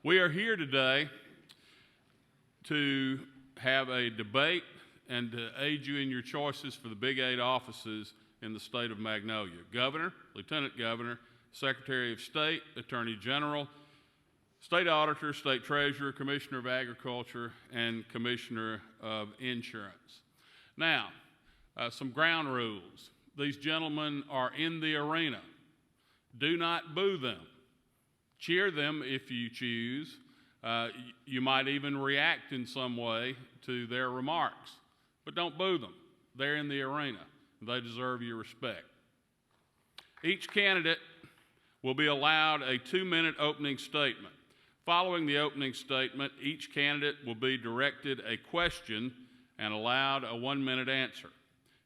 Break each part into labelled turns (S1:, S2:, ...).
S1: We are here today to have a debate and to aid you in your choices for the Big 8 offices in the state of Magnolia: Governor, Lieutenant Governor, Secretary of State, Attorney General, State Auditor, State Treasurer, Commissioner of Agriculture, and Commissioner of Insurance. Now, some ground rules. These gentlemen are in the arena. Do not boo them. Cheer them if you choose. You might even react in some way to their remarks, but don't boo them. They're in the arena. They deserve your respect. Each candidate will be allowed a 2-minute opening statement. Following the opening statement, each candidate will be directed a question and allowed a 1-minute answer.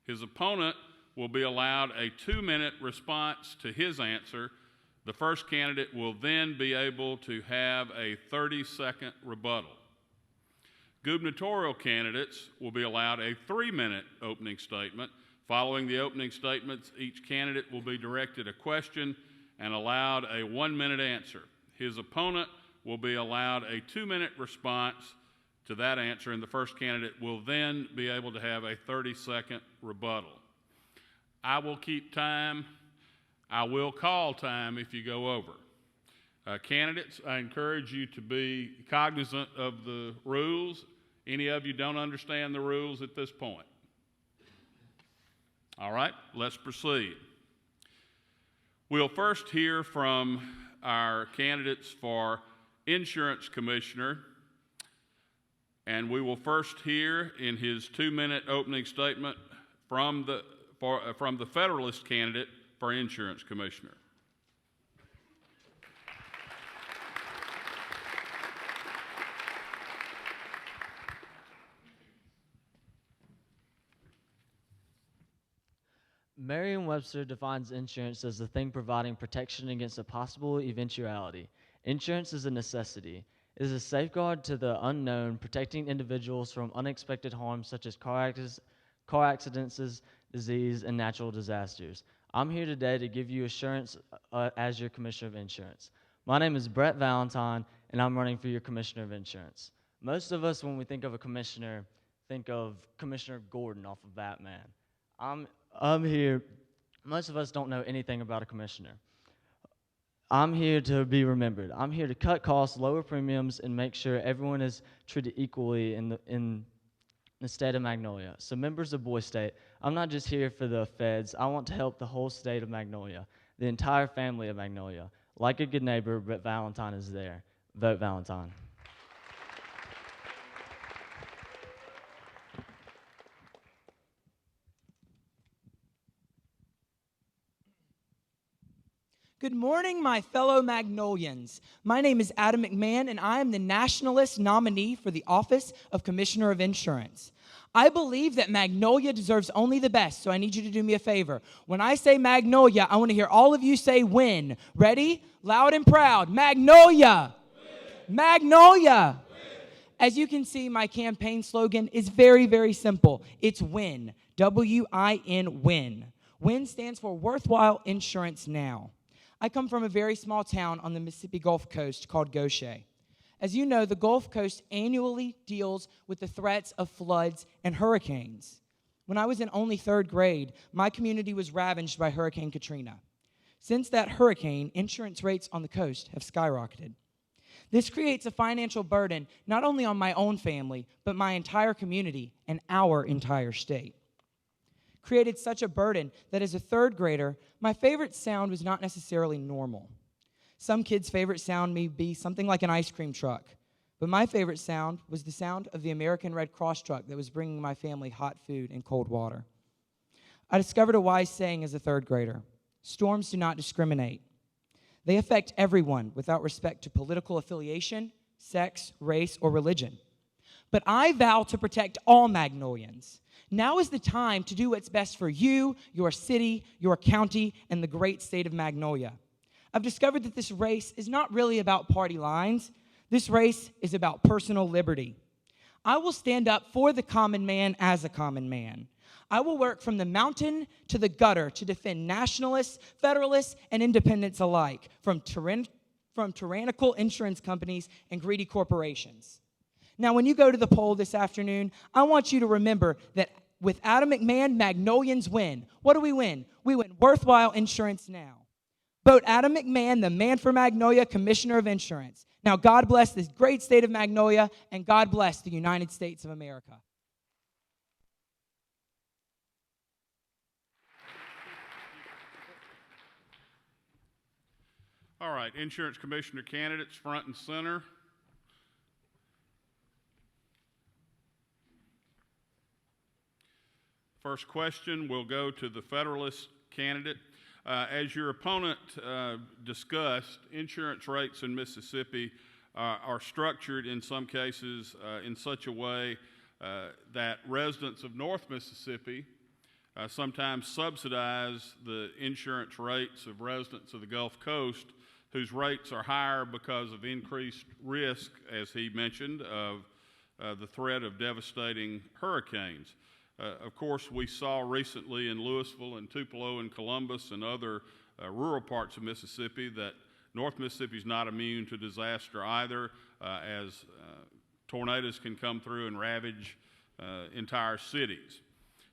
S1: His opponent will be allowed a 2-minute response to his answer. The first candidate will then be able to have a 30-second rebuttal. Gubernatorial candidates will be allowed a 3-minute opening statement. Following the opening statements, each candidate will be directed a question and allowed a 1-minute answer. His opponent will be allowed a 2-minute response to that answer, and the first candidate will then be able to have a 30-second rebuttal. I will keep time. I will call time if you go over. Candidates, I encourage you to be cognizant of the rules. Any of you don't understand the rules at this point? All right, let's proceed. We'll first hear from our candidates for Insurance Commissioner, and we will first hear in his 2-minute opening statement from the Federalist candidate for Insurance Commissioner.
S2: Merriam-Webster defines insurance as the thing providing protection against a possible eventuality. Insurance is a necessity. It is a safeguard to the unknown, protecting individuals from unexpected harm such as car accidents, disease, and natural disasters. I'm here today to give you assurance as your Commissioner of Insurance. My name is Brett Valentine, and I'm running for your Commissioner of Insurance. Most of us, when we think of a commissioner, think of Commissioner Gordon off of Batman. I'm here. Most of us don't know anything about a commissioner. I'm here to be remembered. I'm here to cut costs, lower premiums, and make sure everyone is treated equally in the state of Magnolia. So members of Boy State, I'm not just here for the feds. I want to help the whole state of Magnolia, the entire family of Magnolia. Like a good neighbor, Brett Valentine is there. Vote Valentine.
S3: Good morning, my fellow Magnolians. My name is Adam McMahon, and I am the nationalist nominee for the office of Commissioner of Insurance. I believe that Magnolia deserves only the best, so I need you to do me a favor. When I say Magnolia, I want to hear all of you say win. Ready? Loud and proud. Magnolia! Win. Magnolia! Win. As you can see, my campaign slogan is very, very simple. It's WIN. W-I-N, WIN. WIN stands for Worthwhile Insurance Now. I come from a very small town on the Mississippi Gulf Coast called Goshen. As you know, the Gulf Coast annually deals with the threats of floods and hurricanes. When I was in only 3rd grade, my community was ravaged by Hurricane Katrina. Since that hurricane, insurance rates on the coast have skyrocketed. This creates a financial burden not only on my own family, but my entire community and our entire state. Created such a burden that as a 3rd grader, my favorite sound was not necessarily normal. Some kids' favorite sound may be something like an ice cream truck, but my favorite sound was the sound of the American Red Cross truck that was bringing my family hot food and cold water. I discovered a wise saying as a 3rd grader: storms do not discriminate. They affect everyone without respect to political affiliation, sex, race, or religion. But I vow to protect all Magnolians. Now is the time to do what's best for you, your city, your county, and the great state of Magnolia. I've discovered that this race is not really about party lines. This race is about personal liberty. I will stand up for the common man as a common man. I will work from the mountain to the gutter to defend nationalists, federalists, and independents alike, from from tyrannical insurance companies and greedy corporations. Now, when you go to the poll this afternoon, I want you to remember that with Adam McMahon, Magnolians win. What do we win? We win worthwhile insurance now. Vote Adam McMahon, the man for Magnolia, Commissioner of Insurance. Now, God bless this great state of Magnolia, and God bless the United States of America.
S1: All right, insurance commissioner candidates front and center. First question will go to the Federalist candidate. As your opponent discussed, insurance rates in Mississippi are structured in some cases in such a way that residents of North Mississippi sometimes subsidize the insurance rates of residents of the Gulf Coast, whose rates are higher because of increased risk, as he mentioned, of the threat of devastating hurricanes. Of course, we saw recently in Louisville and Tupelo and Columbus and other rural parts of Mississippi that North Mississippi is not immune to disaster either, as tornadoes can come through and ravage entire cities.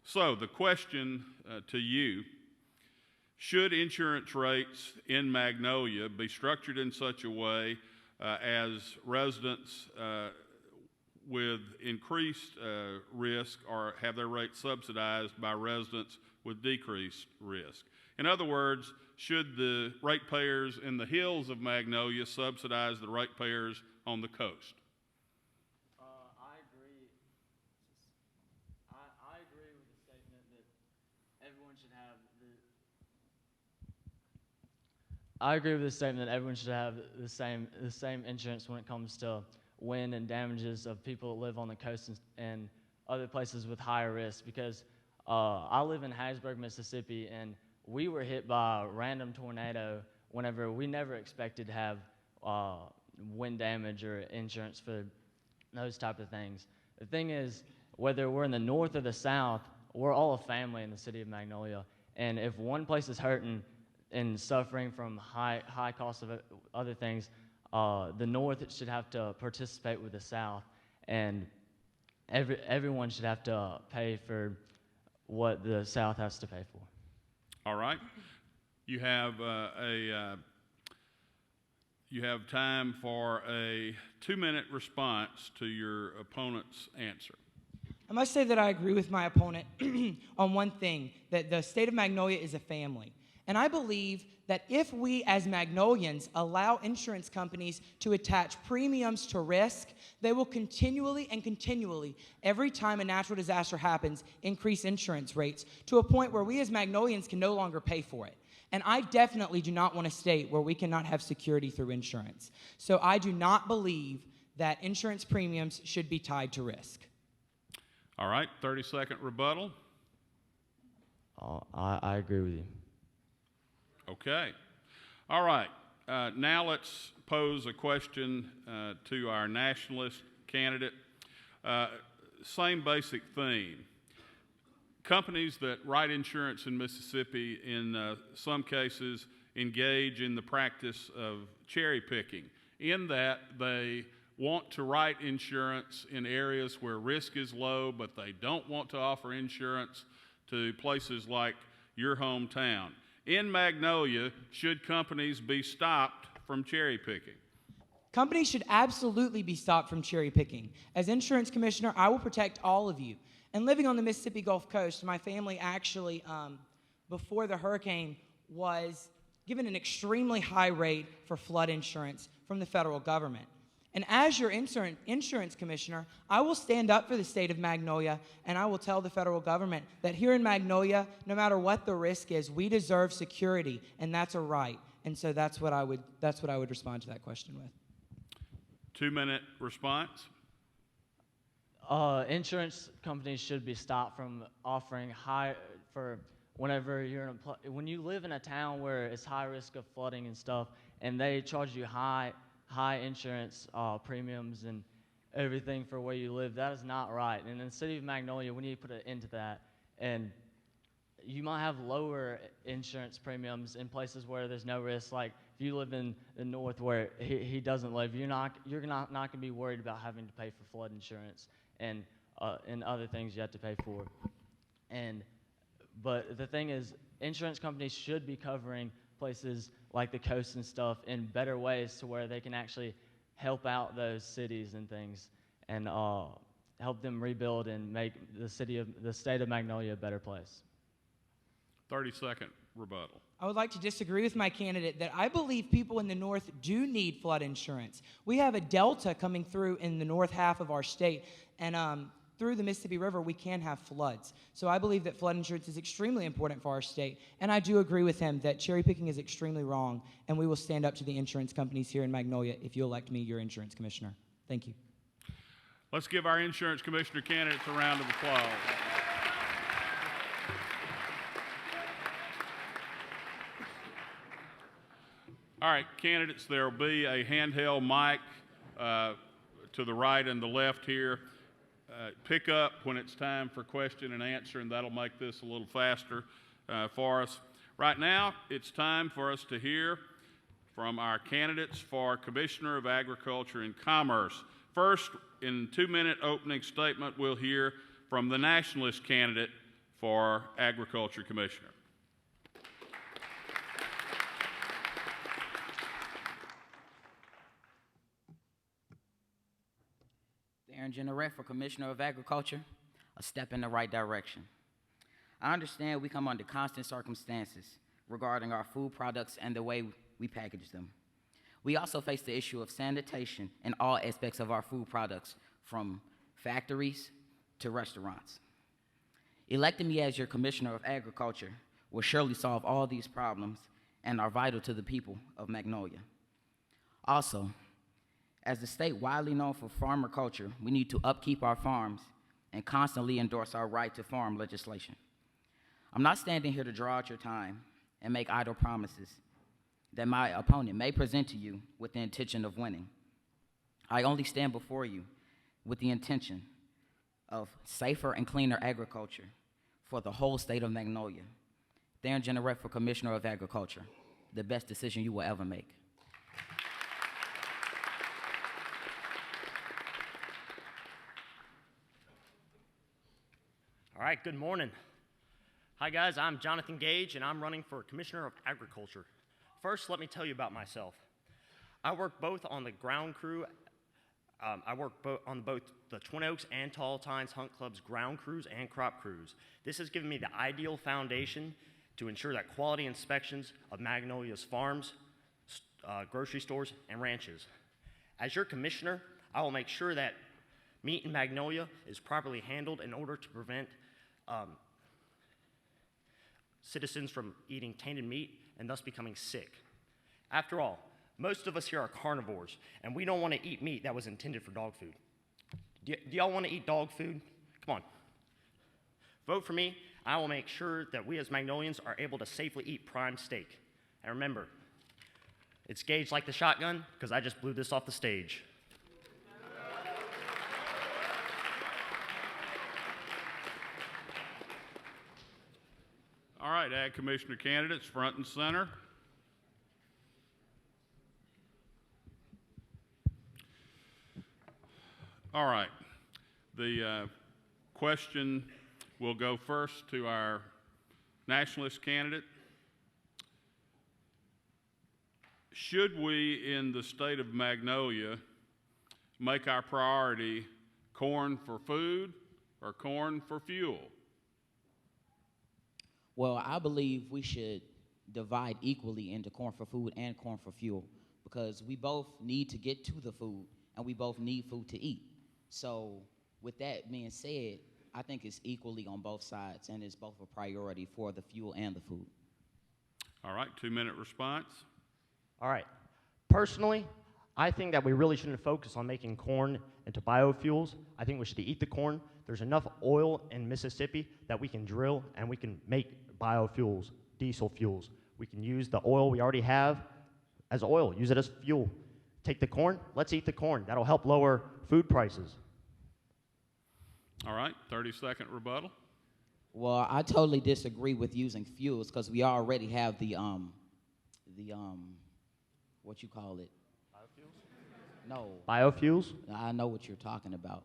S1: So the question to you: should insurance rates in Magnolia be structured in such a way as residents with increased risk or have their rates subsidized by residents with decreased risk? In other words, should the ratepayers in the hills of Magnolia subsidize the ratepayers on the coast?
S2: I agree. I agree with the statement that everyone should have I agree with the statement that everyone should have the same insurance when it comes to wind and damages of people that live on the coast and other places with higher risk, because I live in Harrisburg, Mississippi, and we were hit by a random tornado whenever we never expected to have wind damage or insurance for those type of things. The thing is, whether we're in the north or the south, we're all a family in the city of Magnolia, and if one place is hurting and suffering from high cost of other things, the North should have to participate with the South, and everyone should have to pay for what the South has to pay for.
S1: All right. You have you have time for a 2-minute response to your opponent's answer.
S3: I must say that I agree with my opponent on one thing, that the state of Magnolia is a family. And I believe that if we as Magnolians allow insurance companies to attach premiums to risk, they will continually, every time a natural disaster happens, increase insurance rates to a point where we as Magnolians can no longer pay for it. And I definitely do not want a state where we cannot have security through insurance. So I do not believe that insurance premiums should be tied to risk.
S1: All right, 30-second rebuttal.
S2: I agree with you.
S1: Okay. All right. Now let's pose a question to our nationalist candidate. Same basic theme. Companies that write insurance in Mississippi, in some cases, engage in the practice of cherry picking, in that they want to write insurance in areas where risk is low, but they don't want to offer insurance to places like your hometown. In Magnolia, should companies be stopped from cherry picking?
S3: Companies should absolutely be stopped from cherry picking. As insurance commissioner, I will protect all of you. And living on the Mississippi Gulf Coast, my family actually, before the hurricane, was given an extremely high rate for flood insurance from the federal government. And as your insurance commissioner, I will stand up for the state of Magnolia, and I will tell the federal government that here in Magnolia, no matter what the risk is, we deserve security, and that's a right. And so that's what I would respond to that question with.
S2: 2-minute response. Insurance companies should be stopped from offering high for whenever you're when you live in a town where it's high risk of flooding and stuff, and they charge you high insurance premiums and everything for where you live. That is not right. And in the city of Magnolia, we need to put an end to that. And you might have lower insurance premiums in places where there's no risk, like if you live in the north where he doesn't live, you're not going to be worried about having to pay for flood insurance and other things you have to pay for. But the thing is, insurance companies should be covering places like the coast and stuff in better ways to where they can actually help out those cities and things and help them rebuild and make the state of Magnolia a better place.
S1: 30-second rebuttal.
S3: I would like to disagree with my candidate that I believe people in the north do need flood insurance. We have a delta coming through in the north half of our state, and through the Mississippi River, we can have floods. So I believe that flood insurance is extremely important for our state, and I do agree with him that cherry picking is extremely wrong, and we will stand up to the insurance companies here in Magnolia if you elect me your insurance commissioner. Thank you.
S1: Let's give our insurance commissioner candidates a round of applause. All right, candidates, there will be a handheld mic to the right and the left here. Pick up when it's time for question and answer, and that'll make this a little faster for us. Right now, it's time for us to hear from our candidates for Commissioner of Agriculture and Commerce. First, in a 2-minute opening statement, we'll hear from the nationalist candidate for Agriculture Commissioner.
S4: Aaron Generette for Commissioner of Agriculture, a step in the right direction. I understand we come under constant circumstances regarding our food products and the way we package them. We also face the issue of sanitation in all aspects of our food products, from factories to restaurants. Electing me as your Commissioner of Agriculture will surely solve all these problems and are vital to the people of Magnolia. Also, as the state widely known for farmer culture, we need to upkeep our farms and constantly endorse our right to farm legislation. I'm not standing here to draw out your time and make idle promises that my opponent may present to you with the intention of winning. I only stand before you with the intention of safer and cleaner agriculture for the whole state of Magnolia. Aaron Generette for Commissioner of Agriculture, the best decision you will ever make.
S5: All right, good morning. Hi guys, I'm Jonathan Gage and I'm running for Commissioner of Agriculture. First, let me tell you about myself. I work both on the ground crew, on both the Twin Oaks and Tall Tines Hunt Club's ground crews and crop crews. This has given me the ideal foundation to ensure that quality inspections of Magnolia's farms, grocery stores, and ranches. As your commissioner, I will make sure that meat in Magnolia is properly handled in order to prevent citizens from eating tainted meat and thus becoming sick. After all, most of us here are carnivores, and we don't want to eat meat that was intended for dog food. Do y'all want to eat dog food? Come on. Vote for me. I will make sure that we as Magnolians are able to safely eat prime steak. And remember, it's gauged like the shotgun because I just blew this off the stage.
S1: All right, Ag Commissioner candidates, front and center. All right, the question will go first to our nationalist candidate. Should we in the state of Magnolia make our priority corn for food or corn for fuel?
S4: Well, I believe we should divide equally into corn for food and corn for fuel, because we both need to get to the food and we both need food to eat. So with that being said, I think it's equally on both sides and it's both a priority for the fuel and the food.
S1: All right, 2-minute response.
S5: All right. Personally, I think that we really shouldn't focus on making corn into biofuels. I think we should eat the corn. There's enough oil in Mississippi that we can drill and we can make biofuels, diesel fuels. We can use the oil we already have as oil, use it as fuel. Take the corn, let's eat the corn. That'll help lower food prices.
S1: All right, 30-second rebuttal.
S4: Well, I totally disagree with using fuels because we already have the what you call it. No,
S5: Biofuels?
S4: I know what you're talking about.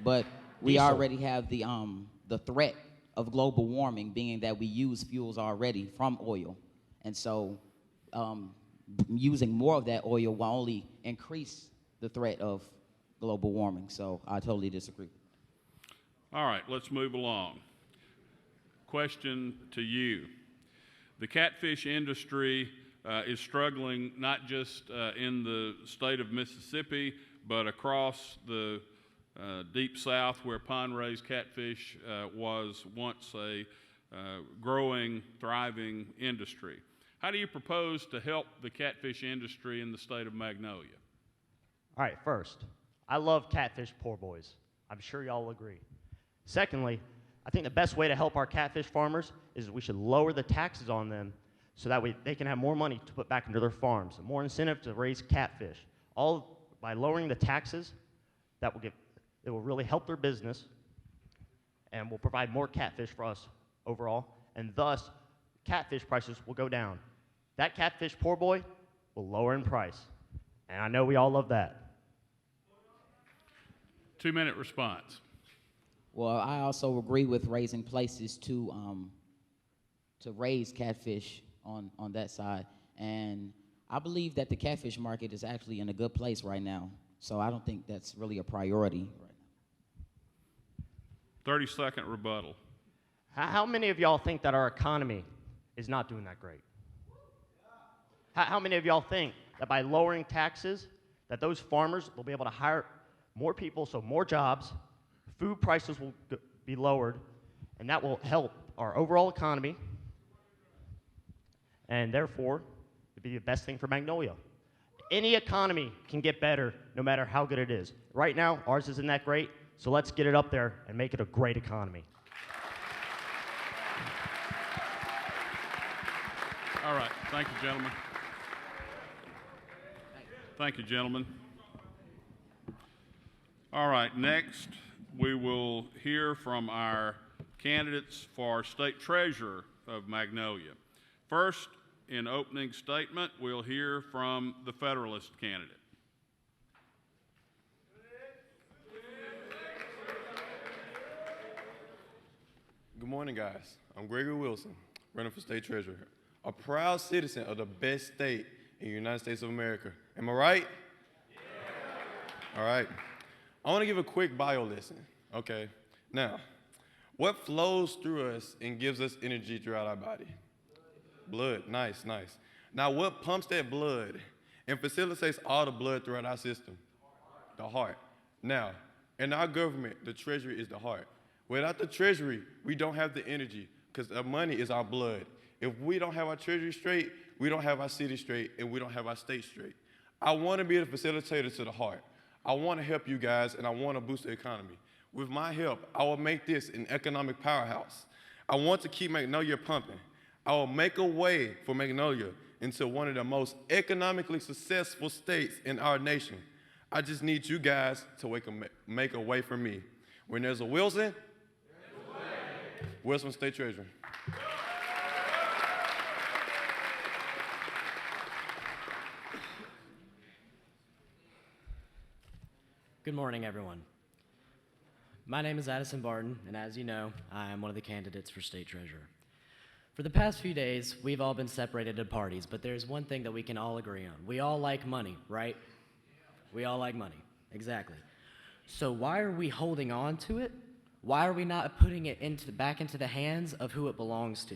S4: But we
S5: Diesel.
S4: already have the threat of global warming, being that we use fuels already from oil. And so using more of that oil will only increase the threat of global warming. So I totally disagree.
S1: All right, let's move along. Question to you. The catfish industry is struggling not just in the state of Mississippi, but across the deep south where pond-raised catfish was once a growing, thriving industry. How do you propose to help the catfish industry in the state of Magnolia?
S5: All right, first, I love catfish poor boys. I'm sure y'all will agree. Secondly, I think the best way to help our catfish farmers is we should lower the taxes on them so that way they can have more money to put back into their farms, more incentive to raise catfish. All by lowering the taxes, it will really help their business and will provide more catfish for us overall, and thus catfish prices will go down. That catfish poor boy will lower in price, and I know we all love that.
S1: 2-minute response.
S4: Well, I also agree with raising places to raise catfish on that side. And I believe that the catfish market is actually in a good place right now. So I don't think that's really a priority right now.
S1: 30-second rebuttal.
S5: How many of y'all think that our economy is not doing that great? How many of y'all think that by lowering taxes, that those farmers will be able to hire more people, so more jobs, food prices will be lowered, and that will help our overall economy, and therefore, it'd be the best thing for Magnolia. Any economy can get better no matter how good it is. Right now, ours isn't that great, so let's get it up there and make it a great economy.
S1: All right, thank you, gentlemen. Thank you, gentlemen. All right, next we will hear from our candidates for state treasurer of Magnolia. First, in opening statement, we'll hear from the Federalist candidate.
S6: Good morning, guys. I'm Gregory Wilson, running for state treasurer, a proud citizen of the best state in the United States of America. Am I right? Yeah. All right. I want to give a quick bio lesson, okay? Now, what flows through us and gives us energy throughout our body? Blood. Nice, nice. Now, what pumps that blood and facilitates all the blood throughout our system? The heart. Now, in our government, the treasury is the heart. Without the treasury, we don't have the energy because the money is our blood. If we don't have our treasury straight, we don't have our city straight, and we don't have our state straight. I want to be the facilitator to the heart. I want to help you guys, and I want to boost the economy. With my help, I will make this an economic powerhouse. I want to keep Magnolia pumping. I will make a way for Magnolia into one of the most economically successful states in our nation. I just need you guys to make a way for me. When there's a Wilson, Wilson State Treasurer.
S7: Good morning, everyone. My name is Addison Barton, and as you know, I am one of the candidates for state treasurer. For the past few days, we've all been separated to parties, but there's one thing that we can all agree on. We all like money, right? We all like money, exactly. So why are we holding on to it? Why are we not putting it back into the hands of who it belongs to?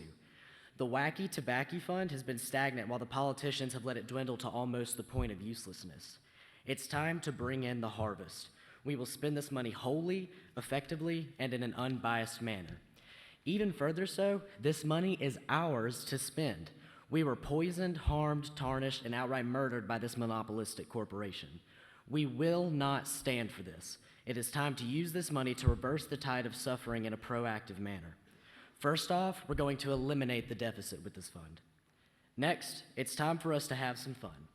S7: The wacky tobacco fund has been stagnant while the politicians have let it dwindle to almost the point of uselessness. It's time to bring in the harvest. We will spend this money wholly, effectively, and in an unbiased manner. Even further so, this money is ours to spend. We were poisoned, harmed, tarnished, and outright murdered by this monopolistic corporation. We will not stand for this. It is time to use this money to reverse the tide of suffering in a proactive manner. First off, we're going to eliminate the deficit with this fund. Next, it's time for us to have some fun.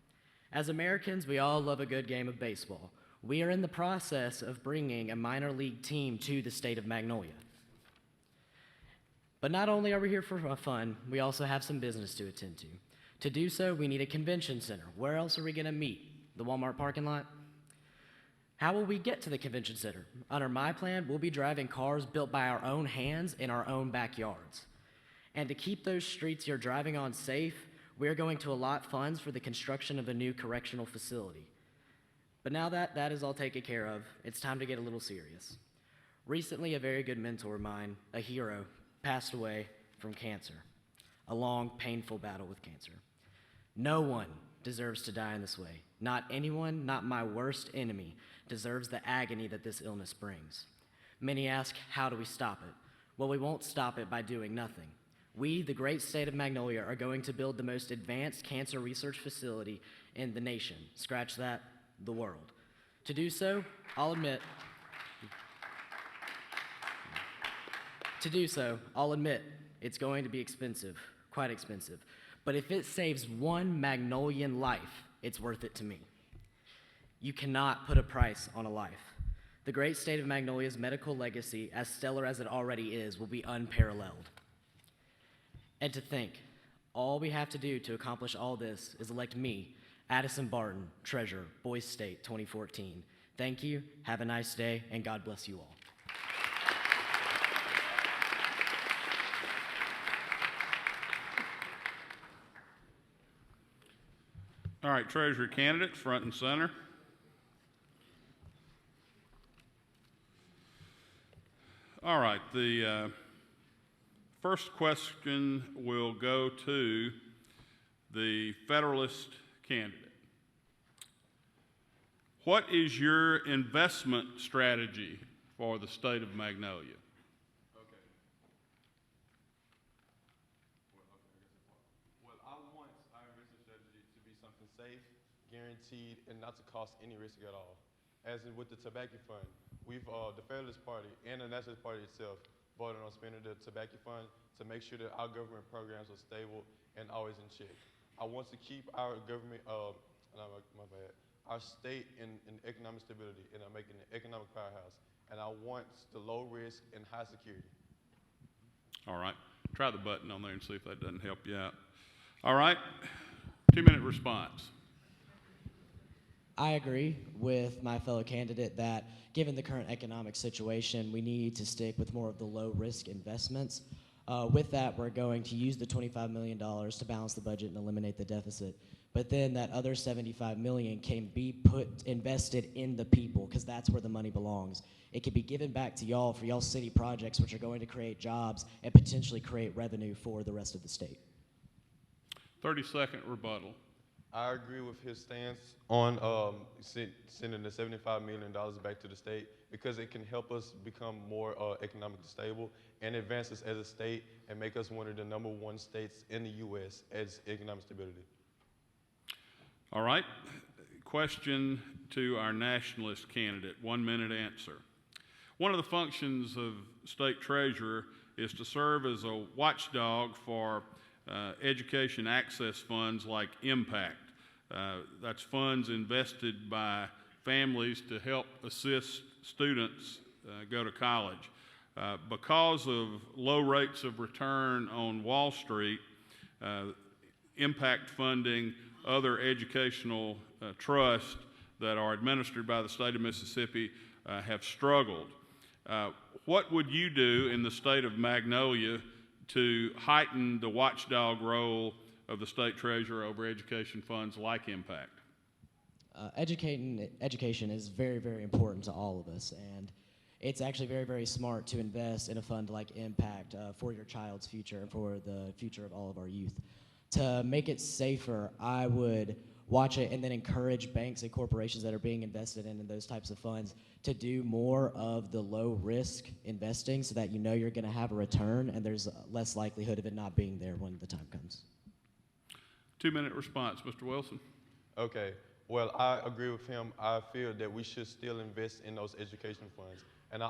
S7: As Americans, we all love a good game of baseball. We are in the process of bringing a minor league team to the state of Magnolia. But not only are we here for fun, we also have some business to attend to. To do so, we need a convention center. Where else are we going to meet? The Walmart parking lot? How will we get to the convention center? Under my plan, we'll be driving cars built by our own hands in our own backyards. And to keep those streets you're driving on safe, we're going to allot funds for the construction of a new correctional facility. But now that that is all taken care of, it's time to get a little serious. Recently, a very good mentor of mine, a hero, passed away from cancer, a long, painful battle with cancer. No one deserves to die in this way. Not anyone, not my worst enemy, deserves the agony that this illness brings. Many ask, how do we stop it? Well, we won't stop it by doing nothing. We, the great state of Magnolia, are going to build the most advanced cancer research facility in the nation. Scratch that, the world. To do so, I'll admit it's going to be expensive, quite expensive. But if it saves one Magnolian life, it's worth it to me. You cannot put a price on a life. The great state of Magnolia's medical legacy, as stellar as it already is, will be unparalleled. And to think, all we have to do to accomplish all this is elect me, Addison Barton, Treasurer, Boys State 2014. Thank you, have a nice day, and God bless you all.
S1: All right, Treasurer candidates, front and center. All right, the first question will go to the Federalist candidate. What is your investment strategy for the state of Magnolia?
S6: Well, I want our investment strategy to be something safe, guaranteed, and not to cost any risk at all. As in with the tobacco fund, the Federalist Party and the Nationalist Party itself voted on spending the tobacco fund to make sure that our government programs are stable and always in check. I want to keep our government, our state in economic stability and making an economic powerhouse. And I want the low risk and high security.
S1: All right, try the button on there and see if that doesn't help you out. All right, 2-minute response.
S7: I agree with my fellow candidate that given the current economic situation, we need to stick with more of the low-risk investments. With that, we're going to use the $25 million to balance the budget and eliminate the deficit. But then that other $75 million can be invested in the people, because that's where the money belongs. It can be given back to y'all for y'all city projects, which are going to create jobs and potentially create revenue for the rest of the state.
S1: 30-second rebuttal.
S6: I agree with his stance on sending the $75 million back to the state because it can help us become more economically stable and advance us as a state and make us one of the #1 states in the U.S. as economic stability.
S1: All right, question to our nationalist candidate, 1-minute answer. One of the functions of state treasurer is to serve as a watchdog for education access funds like Impact. That's funds invested by families to help assist students go to college. Because of low rates of return on Wall Street, Impact funding, other educational trusts that are administered by the state of Mississippi have struggled. What would you do in the state of Magnolia to heighten the watchdog role of the state treasurer over education funds like Impact?
S7: Education is very, very important to all of us, and it's actually very, very smart to invest in a fund like Impact for your child's future and for the future of all of our youth. To make it safer, I would watch it and then encourage banks and corporations that are being invested in those types of funds to do more of the low-risk investing so that you know you're going to have a return and there's less likelihood of it not being there when the time comes.
S1: 2-minute response, Mr. Wilson.
S6: Okay, well, I agree with him. I feel that we should still invest in those education funds. And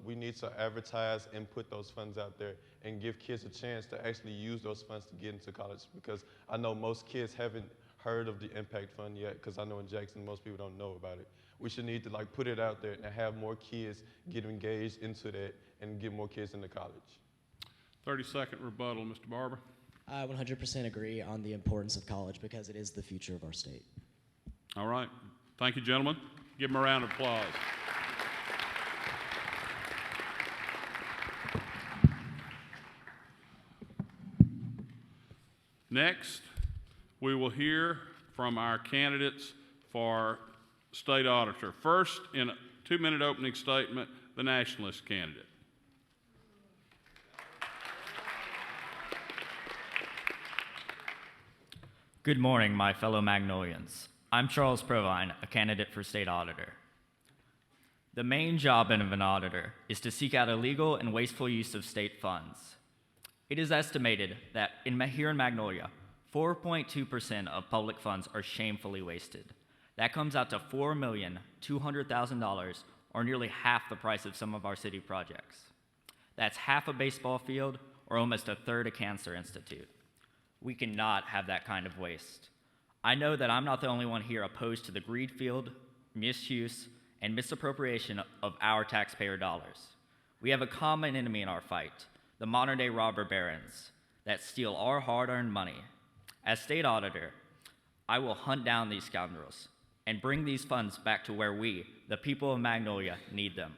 S6: we need to advertise and put those funds out there and give kids a chance to actually use those funds to get into college, because I know most kids haven't heard of the Impact Fund yet, because I know in Jackson most people don't know about it. We should need to put it out there and have more kids get engaged into that and get more kids into college.
S1: 30-second rebuttal, Mr. Barber.
S7: I 100% agree on the importance of college because it is the future of our state.
S1: All right. Thank you, gentlemen. Give them a round of applause. Next, we will hear from our candidates for state auditor. First, in a 2-minute opening statement, the nationalist candidate.
S8: Good morning, my fellow Magnolians. I'm Charles Provine, a candidate for state auditor. The main job of an auditor is to seek out illegal and wasteful use of state funds. It is estimated that here in Magnolia, 4.2% of public funds are shamefully wasted. That comes out to $4,200,000, or nearly half the price of some of our city projects. That's half a baseball field, or almost a third a cancer institute. We cannot have that kind of waste. I know that I'm not the only one here opposed to the greed field, misuse, and misappropriation of our taxpayer dollars. We have a common enemy in our fight, the modern-day robber barons that steal our hard-earned money. As state auditor, I will hunt down these scoundrels and bring these funds back to where we, the people of Magnolia, need them.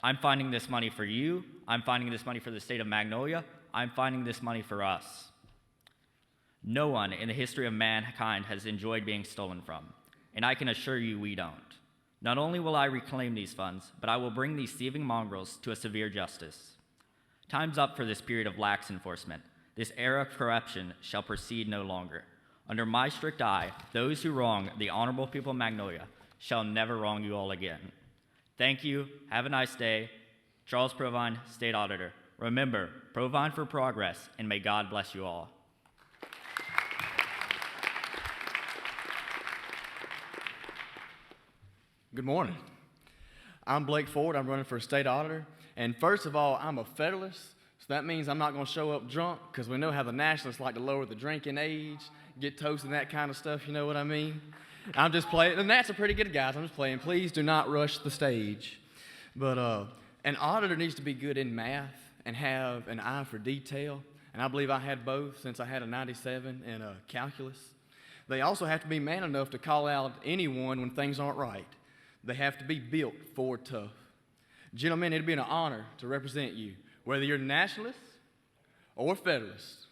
S8: I'm finding this money for you. I'm finding this money for the state of Magnolia. I'm finding this money for us. No one in the history of mankind has enjoyed being stolen from, and I can assure you we don't. Not only will I reclaim these funds, but I will bring these thieving mongrels to a severe justice. Time's up for this period of lax enforcement. This era of corruption shall proceed no longer. Under my strict eye, those who wrong the honorable people of Magnolia shall never wrong you all again. Thank you. Have a nice day. Charles Provine, State Auditor. Remember, Provine for progress, and may God bless you all.
S9: Good morning. I'm Blake Ford. I'm running for state auditor. And first of all, I'm a Federalist, so that means I'm not going to show up drunk, because we know how the Nationalists like to lower the drinking age, get toasted, and that kind of stuff, you know what I mean? I'm just playing, and that's a pretty good, guys. I'm just playing. Please do not rush the stage. But an auditor needs to be good in math and have an eye for detail, and I believe I had both since I had a 97 in calculus. They also have to be man enough to call out anyone when things aren't right. They have to be built for tough. Gentlemen, it'd be an honor to represent you, whether you're nationalist or Federalist.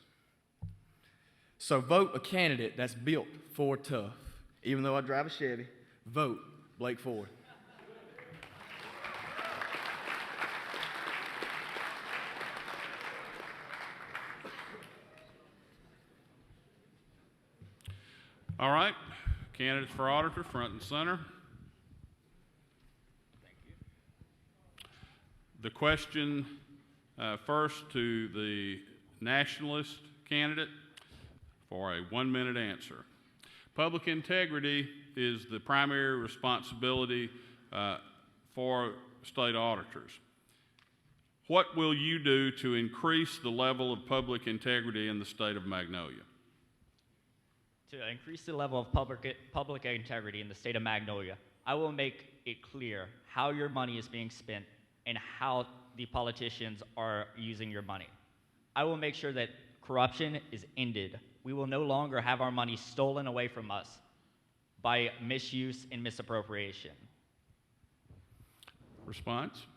S9: So vote a candidate that's built for tough. Even though I drive a Chevy, vote Blake Ford.
S1: All right, candidates for auditor, front and center. The question first to the nationalist candidate for a 1-minute answer. Public integrity is the primary responsibility for state auditors. What will you do to increase the level of public integrity in the state of Magnolia?
S8: To increase the level of public integrity in the state of Magnolia, I will make it clear how your money is being spent and how the politicians are using your money. I will make sure that corruption is ended. We will no longer have our money stolen away from us by misuse and misappropriation.
S1: Response?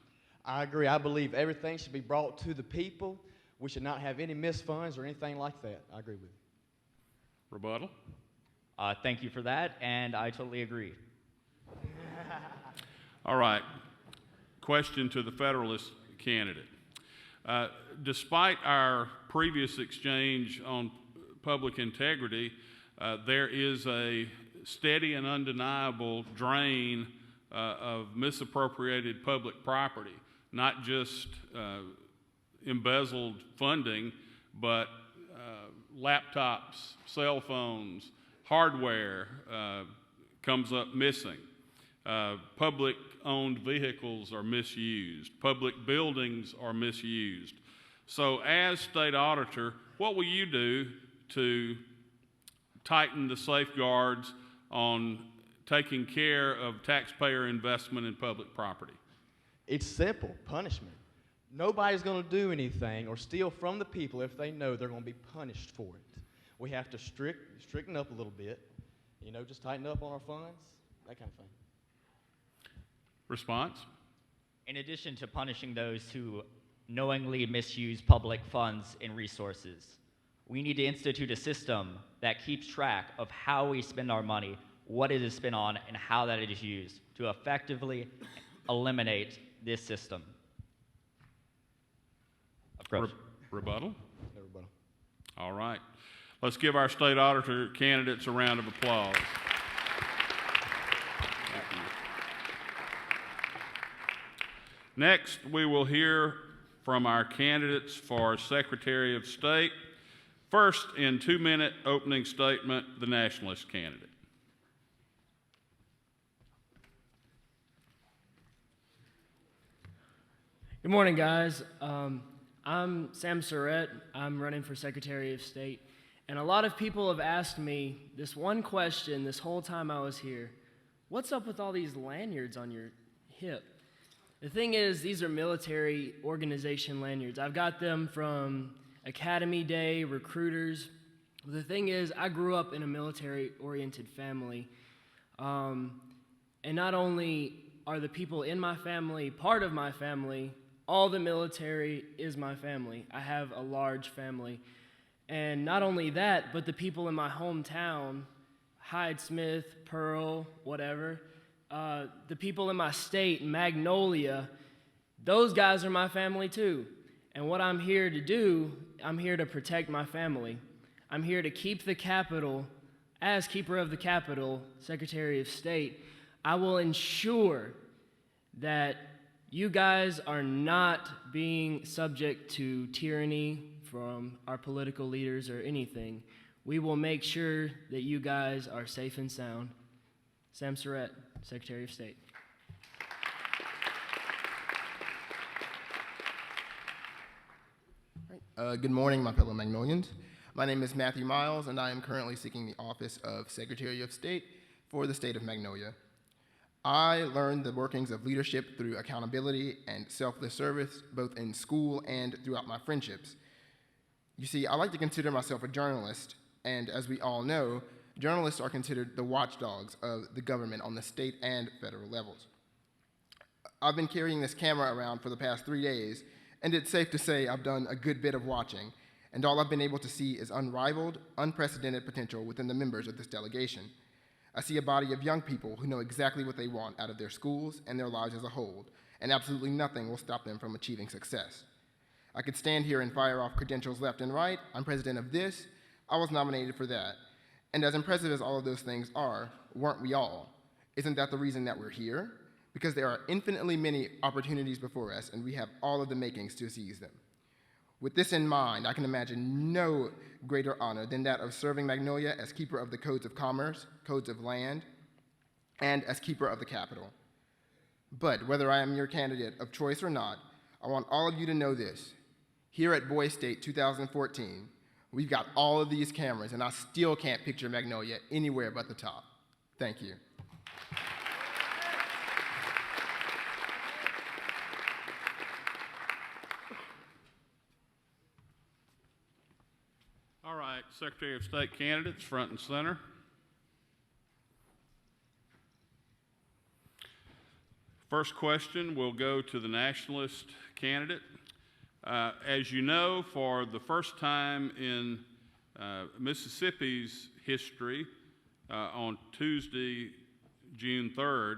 S9: I agree. I believe everything should be brought to the people. We should not have any missed funds or anything like that. I agree with you.
S1: Rebuttal?
S8: Thank you for that, and I totally agree.
S1: All right. Question to the Federalist candidate. Despite our previous exchange on public integrity, there is a steady and undeniable drain of misappropriated public property, not just embezzled funding, but laptops, cell phones, hardware comes up missing. Public-owned vehicles are misused. Public buildings are misused. So as state auditor, what will you do to tighten the safeguards on taking care of taxpayer investment in public property?
S9: It's simple, punishment. Nobody's going to do anything or steal from the people if they know they're going to be punished for it. We have to stricten up a little bit, just tighten up on our funds, that kind of thing.
S1: Response?
S8: In addition to punishing those who knowingly misuse public funds and resources, we need to institute a system that keeps track of how we spend our money, what it is spent on, and how that it is used to effectively eliminate this system. Approach.
S1: Rebuttal?
S9: No rebuttal.
S1: All right. Let's give our state auditor candidates a round of applause. Thank you. Next, we will hear from our candidates for Secretary of State. First, in 2-minute opening statement, the nationalist candidate.
S10: Good morning, guys. I'm Sam Surratt. I'm running for Secretary of State. And a lot of people have asked me this one question this whole time I was here. What's up with all these lanyards on your hip? The thing is, these are military organization lanyards. I've got them from Academy Day, recruiters. The thing is, I grew up in a military-oriented family. And not only are the people in my family part of my family, all the military is my family. I have a large family. And not only that, but the people in my hometown, Hyde Smith, Pearl, whatever, the people in my state, Magnolia, those guys are my family too. And what I'm here to do, I'm here to protect my family. I'm here to keep the Capitol. As Keeper of the Capitol, Secretary of State, I will ensure that you guys are not being subject to tyranny from our political leaders or anything. We will make sure that you guys are safe and sound. Sam Surratt, Secretary of State.
S11: Good morning, my fellow Magnolians. My name is Matthew Miles, and I am currently seeking the office of Secretary of State for the state of Magnolia. I learned the workings of leadership through accountability and selfless service, both in school and throughout my friendships. You see, I like to consider myself a journalist, and as we all know, journalists are considered the watchdogs of the government on the state and federal levels. I've been carrying this camera around for the past 3 days, and it's safe to say I've done a good bit of watching, and all I've been able to see is unrivaled, unprecedented potential within the members of this delegation. I see a body of young people who know exactly what they want out of their schools and their lives as a whole, and absolutely nothing will stop them from achieving success. I could stand here and fire off credentials left and right. I'm president of this. I was nominated for that. And as impressive as all of those things are, weren't we all? Isn't that the reason that we're here? Because there are infinitely many opportunities before us, and we have all of the makings to seize them. With this in mind, I can imagine no greater honor than that of serving Magnolia as Keeper of the Codes of Commerce, Codes of Land, and as Keeper of the Capitol. But whether I am your candidate of choice or not, I want all of you to know this. Here at Boys State 2014, we've got all of these cameras, and I still can't picture Magnolia anywhere but the top. Thank you.
S1: All right, Secretary of State candidates, front and center. First question will go to the nationalist candidate. As you know, for the first time in Mississippi's history, on Tuesday, June 3rd,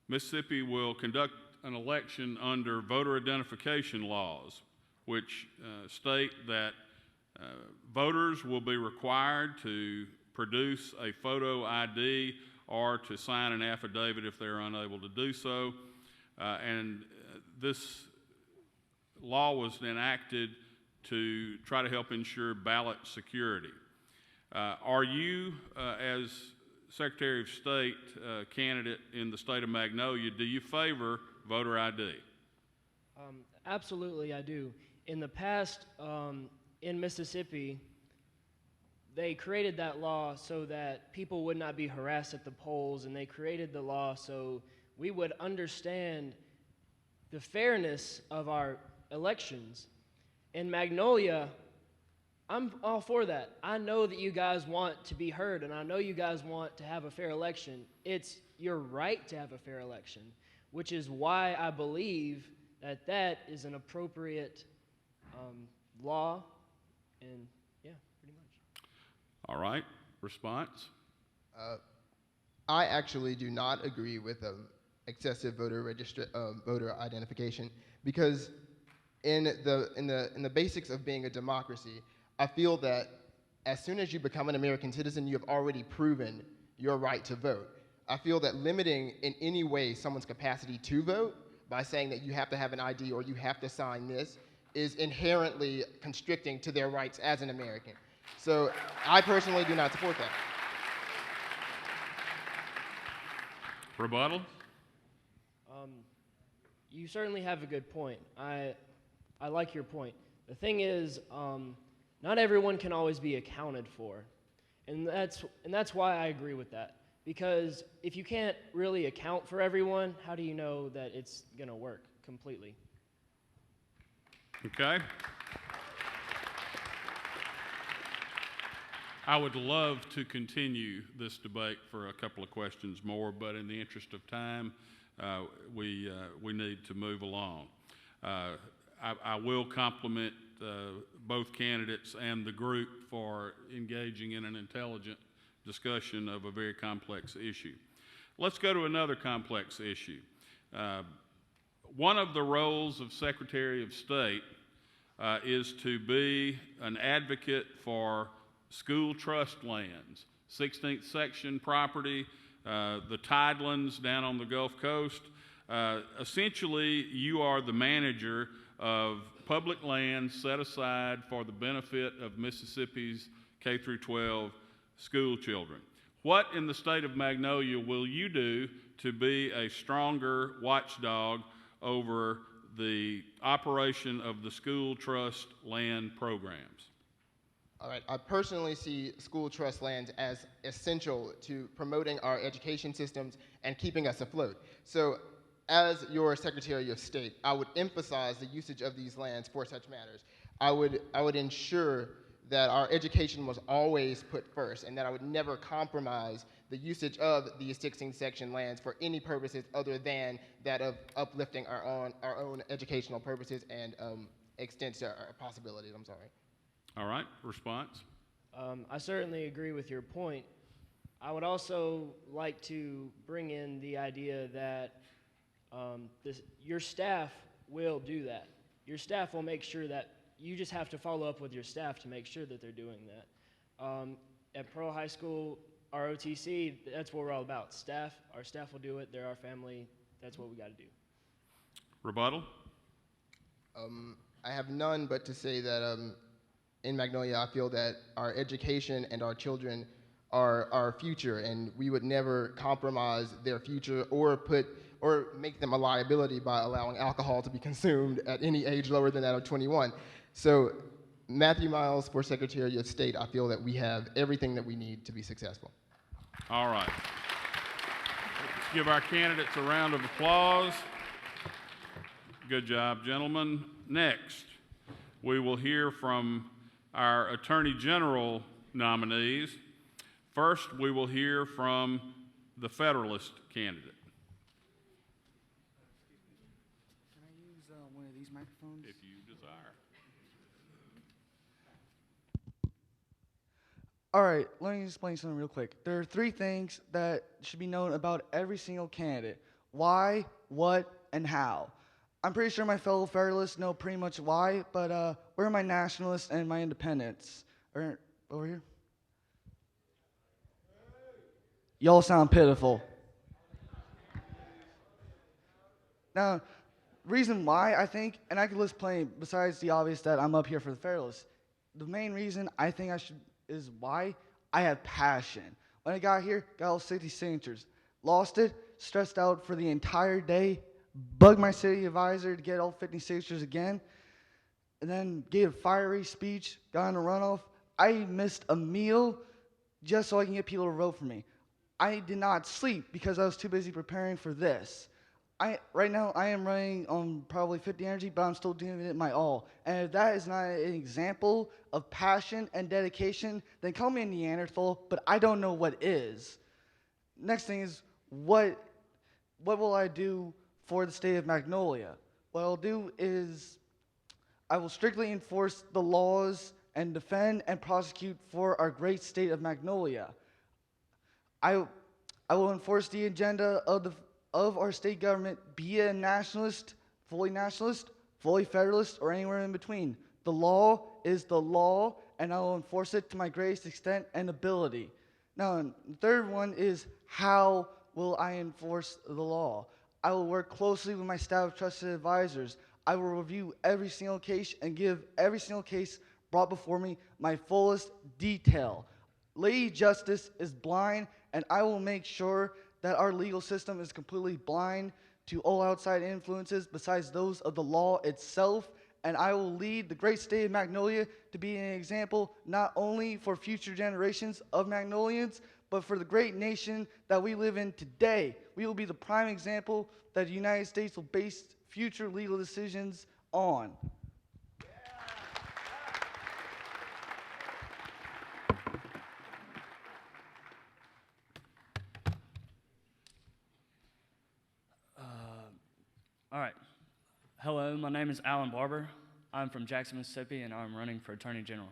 S1: Mississippi will conduct an election under voter identification laws, which state that voters will be required to produce a photo ID or to sign an affidavit if they're unable to do so. This law was enacted to try to help ensure ballot security. Are you, as Secretary of State candidate in the state of Magnolia, do you favor voter ID?
S10: Absolutely, I do. In the past, in Mississippi, they created that law so that people would not be harassed at the polls, and they created the law so we would understand the fairness of our elections. In Magnolia, I'm all for that. I know that you guys want to be heard, and I know you guys want to have a fair election. It's your right to have a fair election, which is why I believe that that is an appropriate law, and yeah, pretty much.
S1: All right, response?
S11: I actually do not agree with excessive voter identification because in the basics of being a democracy, I feel that as soon as you become an American citizen, you have already proven your right to vote. I feel that limiting in any way someone's capacity to vote by saying that you have to have an ID or you have to sign this is inherently constricting to their rights as an American. So I personally do not support that.
S1: Rebuttal?
S10: You certainly have a good point. I like your point. The thing is, not everyone can always be accounted for, and that's why I agree with that. Because if you can't really account for everyone, how do you know that it's going to work completely?
S1: Okay. I would love to continue this debate for a couple of questions more, but in the interest of time, we need to move along. I will compliment both candidates and the group for engaging in an intelligent discussion of a very complex issue. Let's go to another complex issue. One of the roles of Secretary of State is to be an advocate for school trust lands, 16th section property, the tidelands down on the Gulf Coast. Essentially, you are the manager of public lands set aside for the benefit of Mississippi's K through 12 school children. What in the state of Magnolia will you do to be a stronger watchdog over the operation of the school trust land programs?
S11: All right, I personally see school trust lands as essential to promoting our education systems and keeping us afloat. So as your Secretary of State, I would emphasize the usage of these lands for such matters. I would ensure that our education was always put first and that I would never compromise the usage of these 16th section lands for any purposes other than that of uplifting our own educational purposes and extents to our possibilities. I'm sorry.
S1: All right, response?
S10: I certainly agree with your point. I would also like to bring in the idea that your staff will do that. Your staff will make sure that you just have to follow up with your staff to make sure that they're doing that. At Pearl High School, our OTC, that's what we're all about. Our staff will do it. They're our family. That's what we got to do.
S1: Rebuttal?
S11: I have none but to say that in Magnolia, I feel that our education and our children are our future, and we would never compromise their future or make them a liability by allowing alcohol to be consumed at any age lower than that of 21. So, Matthew Miles for Secretary of State, I feel that we have everything that we need to be successful.
S1: All right. Let's give our candidates a round of applause. Good job, gentlemen. Next, we will hear from our Attorney General nominees. First, we will hear from the Federalist candidate.
S12: Can I use one of these microphones?
S1: If you desire.
S12: All right, let me explain something real quick. There are 3 things that should be known about every single candidate: why, what, and how. I'm pretty sure my fellow Federalists know pretty much why, but where are my nationalists and my independents? Over here? Y'all sound pitiful. Now, reason why I think, and I could list plenty besides the obvious that I'm up here for the Federalists, the main reason I think I should is why I have passion. When I got here, got all 60 signatures, lost it, stressed out for the entire day, bugged my city advisor to get all 50 signatures again, and then gave a fiery speech, got in a runoff. I missed a meal just so I can get people to vote for me. I did not sleep because I was too busy preparing for this. right now I am running on probably 50 energy, but I'm still giving it my all. And if that is not an example of passion and dedication, then call me a Neanderthal, but I don't know what is. Next thing is what will I do for the state of Magnolia? What I'll do is I will strictly enforce the laws and defend and prosecute for our great state of Magnolia. I, I will enforce the agenda of our state government, be it nationalist, fully federalist, or anywhere in between. The law is the law, and I will enforce it to my greatest extent and ability. Now, the third one is how will I enforce the law? I will work closely with my staff of trusted advisors. I will review every single case and give every single case brought before me my fullest detail. Lady Justice is blind, and I will make sure that our legal system is completely blind to all outside influences besides those of the law itself. And I will lead the great state of Magnolia to be an example not only for future generations of Magnolians, but for the great nation that we live in today. We will be the prime example that the United States will base future legal decisions on.
S13: All right. Hello, my name is Alan Barber. I'm from Jackson, Mississippi, and I'm running for Attorney General.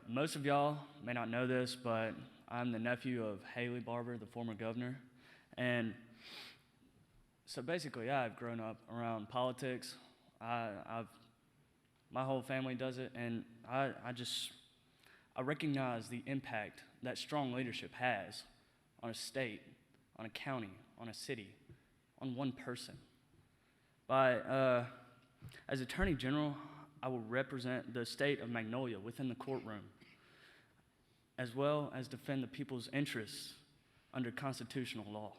S13: Most of y'all may not know this, but I'm the nephew of Haley Barber, the former governor. And so basically, yeah, I've grown up around politics. My whole family does it, and I recognize the impact that strong leadership has on a state, on a county, on a city, on one person. As Attorney General, I will represent the state of Magnolia within the courtroom, as well as defend the people's interests under constitutional law.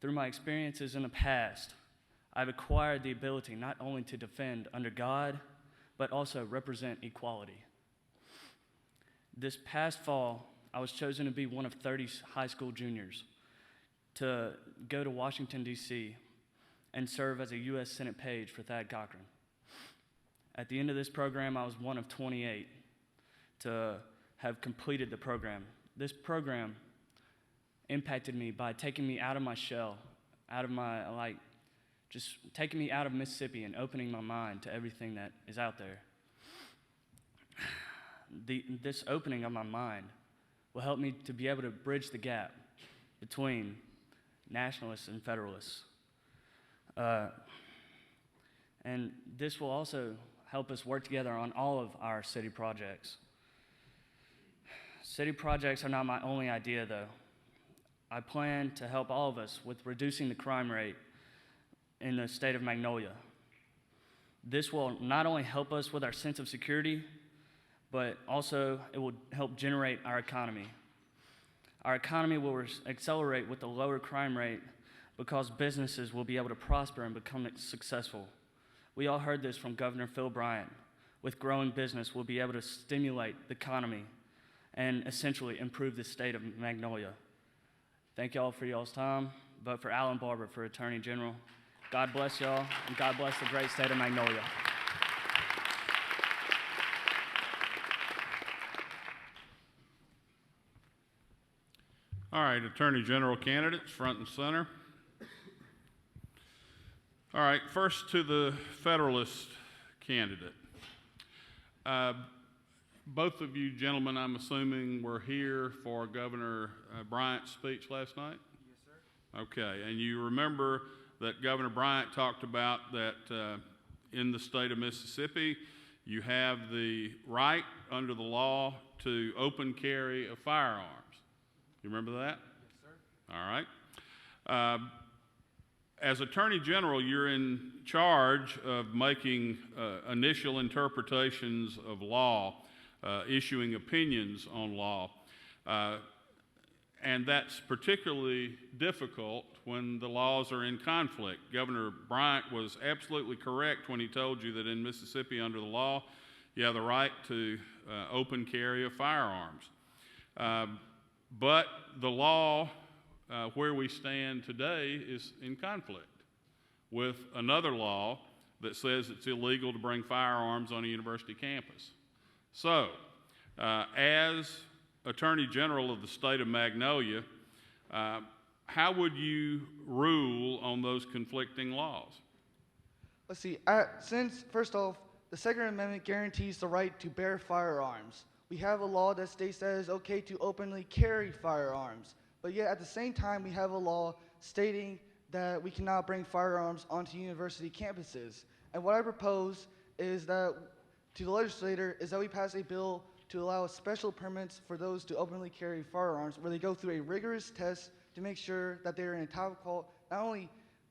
S13: Through my experiences in the past, I've acquired the ability not only to defend under God, but also represent equality. This past fall, I was chosen to be one of 30 high school juniors to go to Washington, D.C., and serve as a U.S. Senate page for Thad Cochran. At the end of this program, I was one of 28 to have completed the program. This program impacted me by taking me out of my shell, just taking me out of Mississippi and opening my mind to everything that is out there. This opening of my mind will help me to be able to bridge the gap between nationalists and federalists. And this will also help us work together on all of our city projects. City projects are not my only idea, though. I plan to help all of us with reducing the crime rate in the state of Magnolia. This will not only help us with our sense of security, but also it will help generate our economy. Our economy will accelerate with the lower crime rate because businesses will be able to prosper and become successful. We all heard this from Governor Phil Bryant. With growing business, we'll be able to stimulate the economy and essentially improve the state of Magnolia. Thank y'all for y'all's time. Vote for Alan Barber for Attorney General. God bless y'all, and God bless the great state of Magnolia.
S1: All right, Attorney General candidates, front and center. All right, first to the Federalist candidate. Both of you gentlemen, I'm assuming, were here for Governor Bryant's speech last night?
S12: Yes, sir.
S1: Okay, and you remember that Governor Bryant talked about that in the state of Mississippi, you have the right under the law to open carry of firearms. You remember that?
S12: Yes, sir.
S1: All right. As Attorney General, you're in charge of making initial interpretations of law, issuing opinions on law, and that's particularly difficult when the laws are in conflict. Governor Bryant was absolutely correct when he told you that in Mississippi, under the law, you have the right to open carry of firearms. But the law where we stand today is in conflict with another law that says it's illegal to bring firearms on a university campus. So, as Attorney General of the state of Magnolia, how would you rule on those conflicting laws?
S12: Let's see. Since, first off, the Second Amendment guarantees the right to bear firearms. We have a law that states that it's okay to openly carry firearms. But yet, at the same time, we have a law stating that we cannot bring firearms onto university campuses. And what I propose is that, to the legislator, is that we pass a bill to allow special permits for those to openly carry firearms, where they go through a rigorous test to make sure that they're in a top quality, not only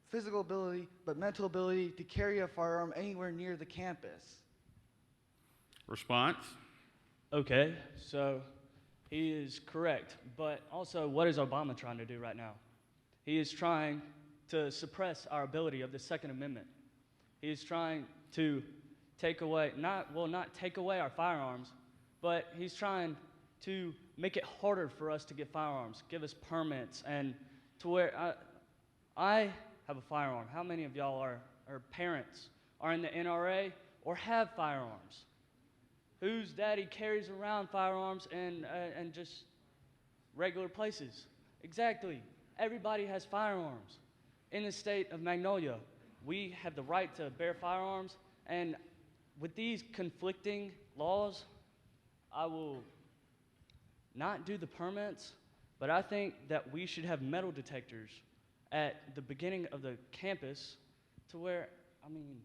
S12: physical ability, but mental ability to carry a firearm anywhere near the campus.
S1: Response?
S10: Okay, so he is correct. But also, what is Obama trying to do right now? He is trying to suppress our ability of the Second Amendment. He is trying to take away, not take away our firearms, but he's trying to make it harder for us to get firearms, give us permits, and to where I have a firearm. How many of y'all are parents, are in the NRA, or have firearms? Whose daddy carries around firearms and just regular places? Exactly. Everybody has firearms. In the state of Magnolia, we have the right to bear firearms, and with these conflicting laws, I will not do the permits, but I think that we should have metal detectors at the beginning of the campus to where, I mean,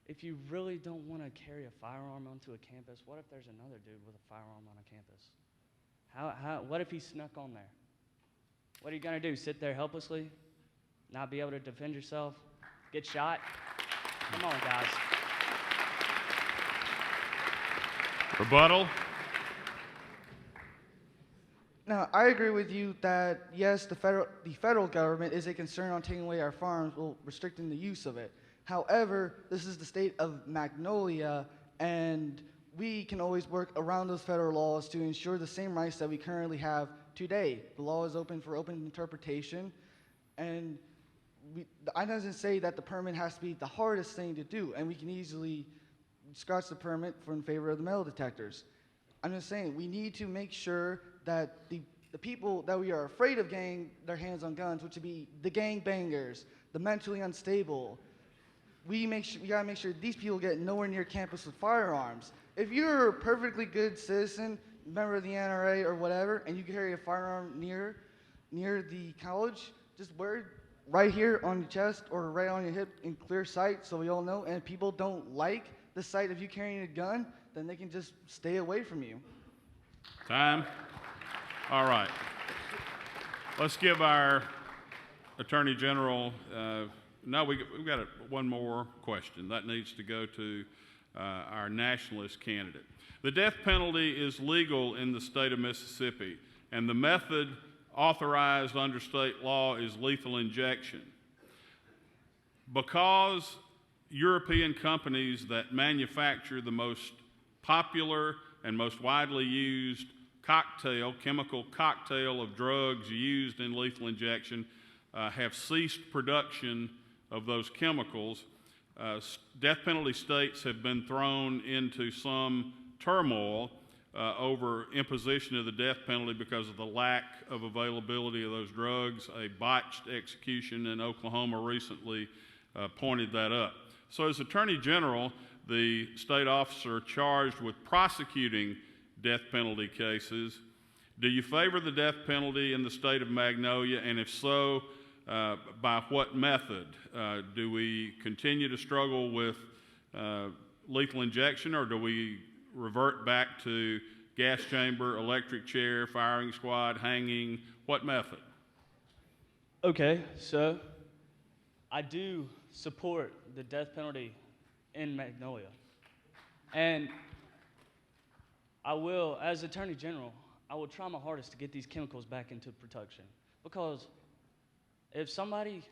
S10: if you really don't want to carry a firearm onto a campus, what if there's another dude with a firearm on a campus? What if he snuck on there? What are you going to do, sit there helplessly, not be able to defend yourself, get shot? Come on, guys.
S1: Rebuttal?
S12: Now, I agree with you that, yes, the federal government is a concern on taking away our firearms while restricting the use of it. However, this is the state of Magnolia, and we can always work around those federal laws to ensure the same rights that we currently have today. The law is open for open interpretation, and I doesn't say that the permit has to be the hardest thing to do, and we can easily scratch the permit in favor of the metal detectors. I'm just saying, we need to make sure that the people that we are afraid of getting their hands on guns, which would be the gangbangers, the mentally unstable, we gotta make sure these people get nowhere near campus with firearms. If you're a perfectly good citizen, member of the NRA or whatever, and you carry a firearm near the college, just wear it right here on your chest or right on your hip in clear sight so we all know. And if people don't like the sight of you carrying a gun, then they can just stay away from you.
S1: Time. All right. Let's give our Attorney General, we've got one more question. That needs to go to our nationalist candidate. The death penalty is legal in the state of Mississippi, and the method authorized under state law is lethal injection. Because European companies that manufacture the most popular and most widely used chemical cocktail of drugs used in lethal injection have ceased production of those chemicals, death penalty states have been thrown into some turmoil over imposition of the death penalty because of the lack of availability of those drugs. A botched execution in Oklahoma recently pointed that up. So as Attorney General, the state officer charged with prosecuting death penalty cases, do you favor the death penalty in the state of Magnolia? And if so, by what method? Do we continue to struggle with lethal injection, or do we revert back to gas chamber, electric chair, firing squad, hanging? What method?
S10: Okay, so I do support the death penalty in Magnolia. And I will, as Attorney General, I will try my hardest to get these chemicals back into production. Because if somebody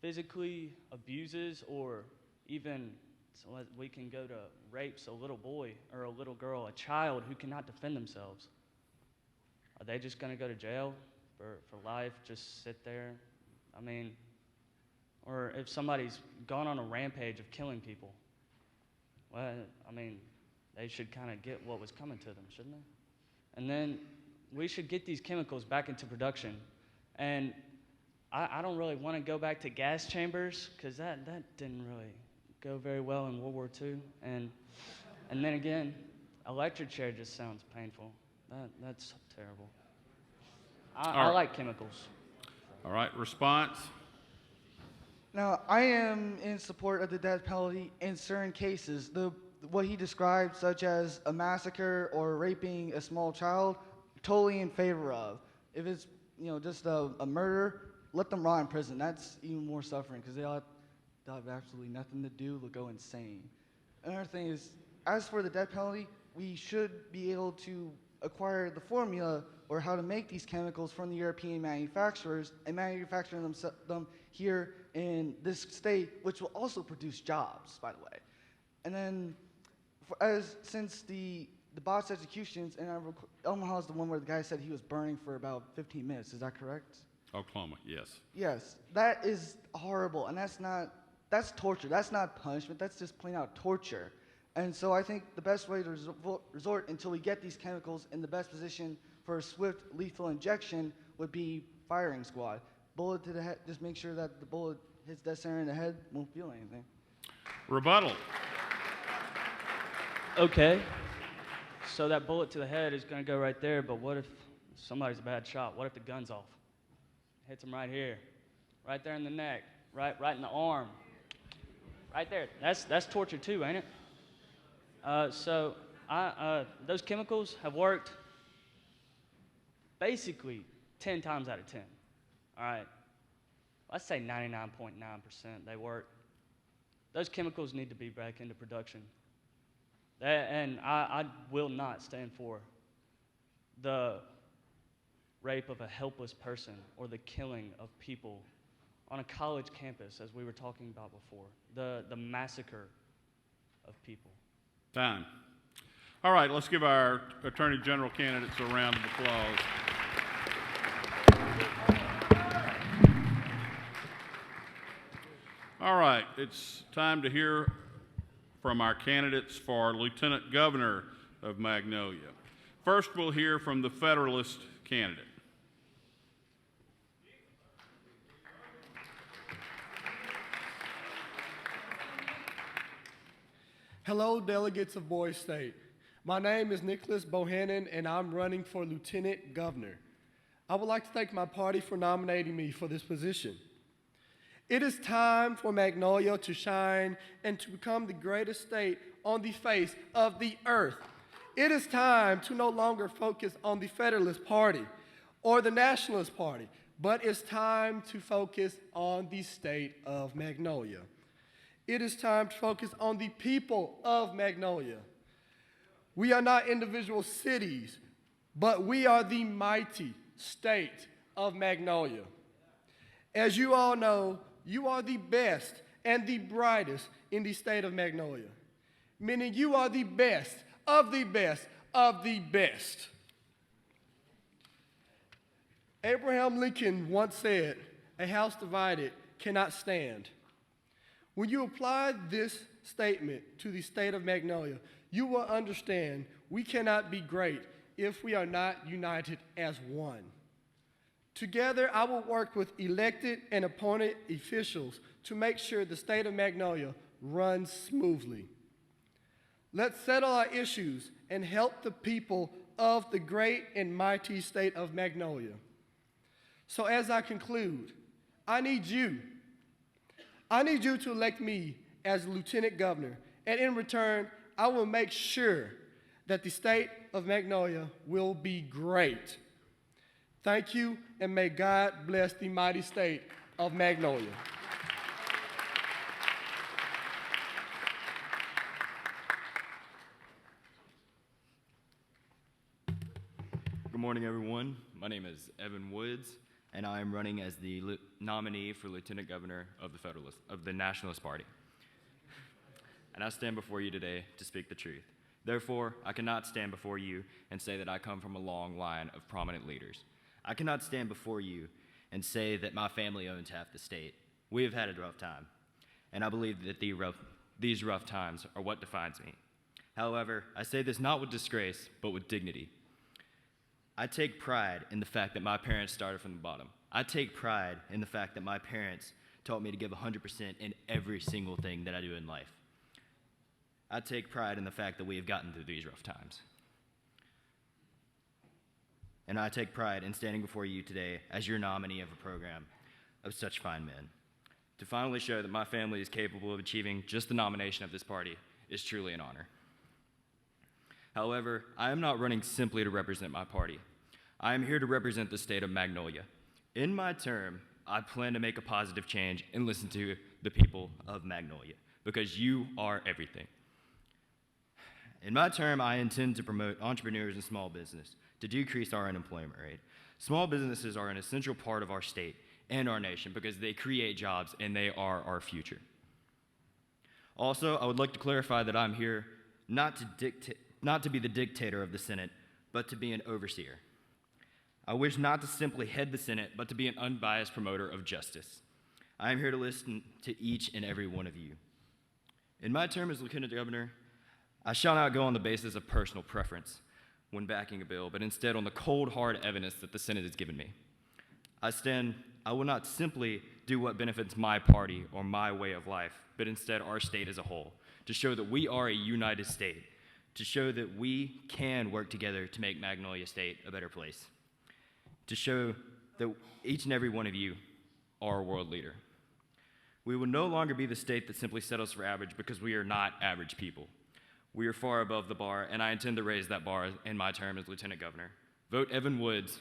S10: physically abuses, or even we can go to rapes a little boy or a little girl, a child who cannot defend themselves, are they just going to go to jail
S13: for life, just sit there. I mean, or if somebody's gone on a rampage of killing people, well, I mean, they should kind of get what was coming to them, shouldn't they? And then we should get these chemicals back into production. And I don't really want to go back to gas chambers because that didn't really go very well in World War II. And then again, electric chair just sounds painful. That's terrible. I like chemicals.
S1: All right, response?
S12: Now, I am in support of the death penalty in certain cases. What he described, such as a massacre or raping a small child, totally in favor of. If it's just a murder, let them rot in prison. That's even more suffering because they'll have absolutely nothing to do. They'll go insane. Another thing is, as for the death penalty, we should be able to acquire the formula or how to make these chemicals from the European manufacturers and manufacture them here in this state, which will also produce jobs, by the way. And then, since the botched executions, and Omaha is the one where the guy said he was burning for about 15 minutes. Is that correct?
S1: Oklahoma, yes.
S12: Yes, that is horrible, and that's torture. That's not punishment. That's just plain out torture. And so I think the best way to resort until we get these chemicals in the best position for a swift lethal injection would be firing squad. Bullet to the head, just make sure that the bullet hits that center in the head, won't feel anything.
S1: Rebuttal.
S13: Okay, so that bullet to the head is going to go right there, but what if somebody's a bad shot? What if the gun's off? Hits him right here, right there in the neck, right in the arm, right there. That's torture too, ain't it? So those chemicals have worked basically 10 times out of 10. All right, let's say 99.9% they work. Those chemicals need to be back into production. And I will not stand for the rape of a helpless person or the killing of people on a college campus, as we were talking about before, the massacre of people.
S1: Time. All right, let's give our Attorney General candidates a round of applause. All right, it's time to hear from our candidates for Lieutenant Governor of Magnolia. First, we'll hear from the Federalist candidate.
S14: Hello, delegates of Boys State. My name is Nicholas Bohannon, and I'm running for Lieutenant Governor. I would like to thank my party for nominating me for this position. It is time for Magnolia to shine and to become the greatest state on the face of the earth. It is time to no longer focus on the Federalist Party or the Nationalist Party, but it's time to focus on the state of Magnolia. It is time to focus on the people of Magnolia. We are not individual cities, but we are the mighty state of Magnolia. As you all know, you are the best and the brightest in the state of Magnolia, meaning you are the best of the best of the best. Abraham Lincoln once said, "A house divided cannot stand." When you apply this statement to the state of Magnolia, you will understand we cannot be great if we are not united as one. Together, I will work with elected and appointed officials to make sure the state of Magnolia runs smoothly. Let's settle our issues and help the people of the great and mighty state of Magnolia. So as I conclude, I need you to elect me as Lieutenant Governor, and in return, I will make sure that the state of Magnolia will be great. Thank you, and may God bless the mighty state of Magnolia.
S15: Good morning, everyone. My name is Evan Woods, and I am running as the nominee for Lieutenant Governor of the Nationalist Party. And I stand before you today to speak the truth. Therefore, I cannot stand before you and say that I come from a long line of prominent leaders. I cannot stand before you and say that my family owns half the state. We have had a rough time, and I believe that these rough times are what defines me. However, I say this not with disgrace, but with dignity. I take pride in the fact that my parents started from the bottom. I take pride in the fact that my parents taught me to give 100% in every single thing that I do in life. I take pride in the fact that we have gotten through these rough times. And I take pride in standing before you today as your nominee of a program of such fine men. To finally show that my family is capable of achieving just the nomination of this party is truly an honor. However, I am not running simply to represent my party. I am here to represent the state of Magnolia. In my term, I plan to make a positive change and listen to the people of Magnolia, because you are everything. In my term, I intend to promote entrepreneurs and small business to decrease our unemployment rate. Small businesses are an essential part of our state and our nation because they create jobs and they are our future. Also, I would like to clarify that I'm here not to be the dictator of the Senate, but to be an overseer. I wish not to simply head the Senate, but to be an unbiased promoter of justice. I am here to listen to each and every one of you. In my term as Lieutenant Governor, I shall not go on the basis of personal preference when backing a bill, but instead on the cold, hard evidence that the Senate has given me. I will not simply do what benefits my party or my way of life, but instead our state as a whole, to show that we are a united state, to show that we can work together to make Magnolia State a better place, to show that each and every one of you are a world leader. We will no longer be the state that simply settles for average because we are not average people. We are far above the bar, and I intend to raise that bar in my term as Lieutenant Governor. Vote Evan Woods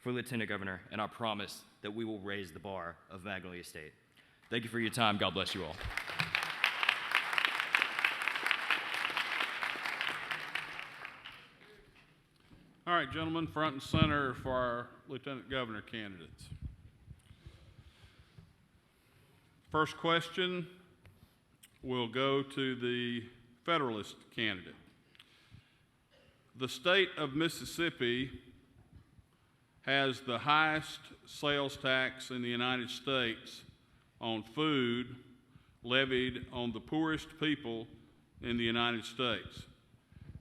S15: for Lieutenant Governor, and I promise that we will raise the bar of Magnolia State. Thank you for your time. God bless you all.
S1: All right, gentlemen, front and center for our Lieutenant Governor candidates. First question will go to the Federalist candidate. The state of Mississippi has the highest sales tax in the United States on food levied on the poorest people in the United States.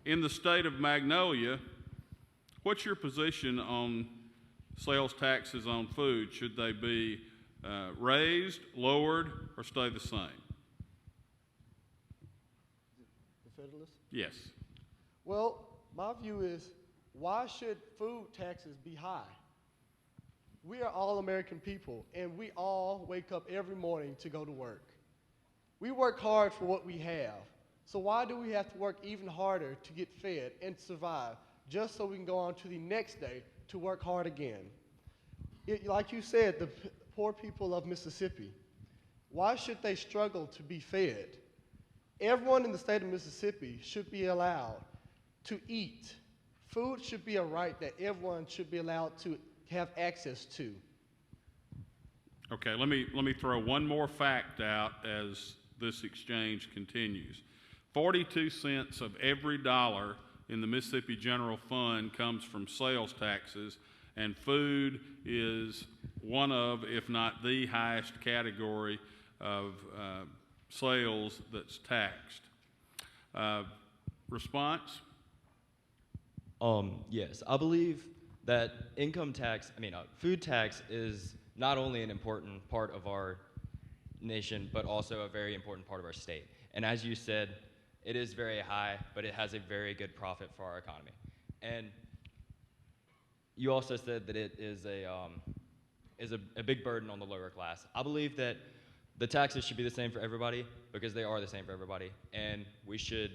S1: In the state of Magnolia, what's your position on sales taxes on food? Should they be raised, lowered, or stay the same?
S14: The Federalist?
S1: Yes.
S14: Well, my view is, why should food taxes be high? We are all American people, and we all wake up every morning to go to work. We work hard for what we have. So why do we have to work even harder to get fed and survive, just so we can go on to the next day to work hard again? Like you said, the poor people of Mississippi, why should they struggle to be fed? Everyone in the state of Mississippi should be allowed to eat. Food should be a right that everyone should be allowed to have access to.
S1: Okay, let me throw one more fact out as this exchange continues. 42 cents of every dollar in the Mississippi General Fund comes from sales taxes, and food is one of, if not the highest category of sales that's taxed. Response?
S16: Yes, I believe that food tax is not only an important part of our nation, but also a very important part of our state. And as you said, it is very high, but it has a very good profit for our economy. And you also said that it is a big burden on the lower class. I believe that the taxes should be the same for everybody because they are the same for everybody, and we should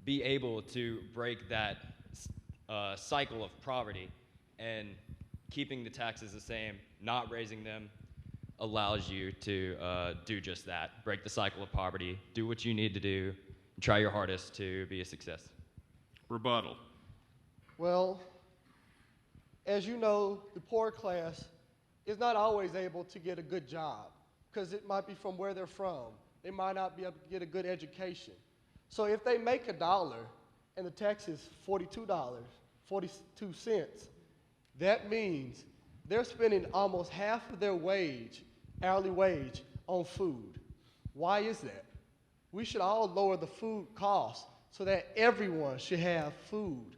S16: be able to break that cycle of poverty, and keeping the taxes the same, not raising them, allows you to do just that. Break the cycle of poverty, do what you need to do, and try your hardest to be a success.
S1: Rebuttal.
S14: Well, as you know, the poor class is not always able to get a good job because it might be from where they're from. They might not be able to get a good education. So if they make $1 and the tax is $42, 42 cents, That means they're spending almost half of their wage, hourly wage, on food. Why is that? We should all lower the food costs so that everyone should have food.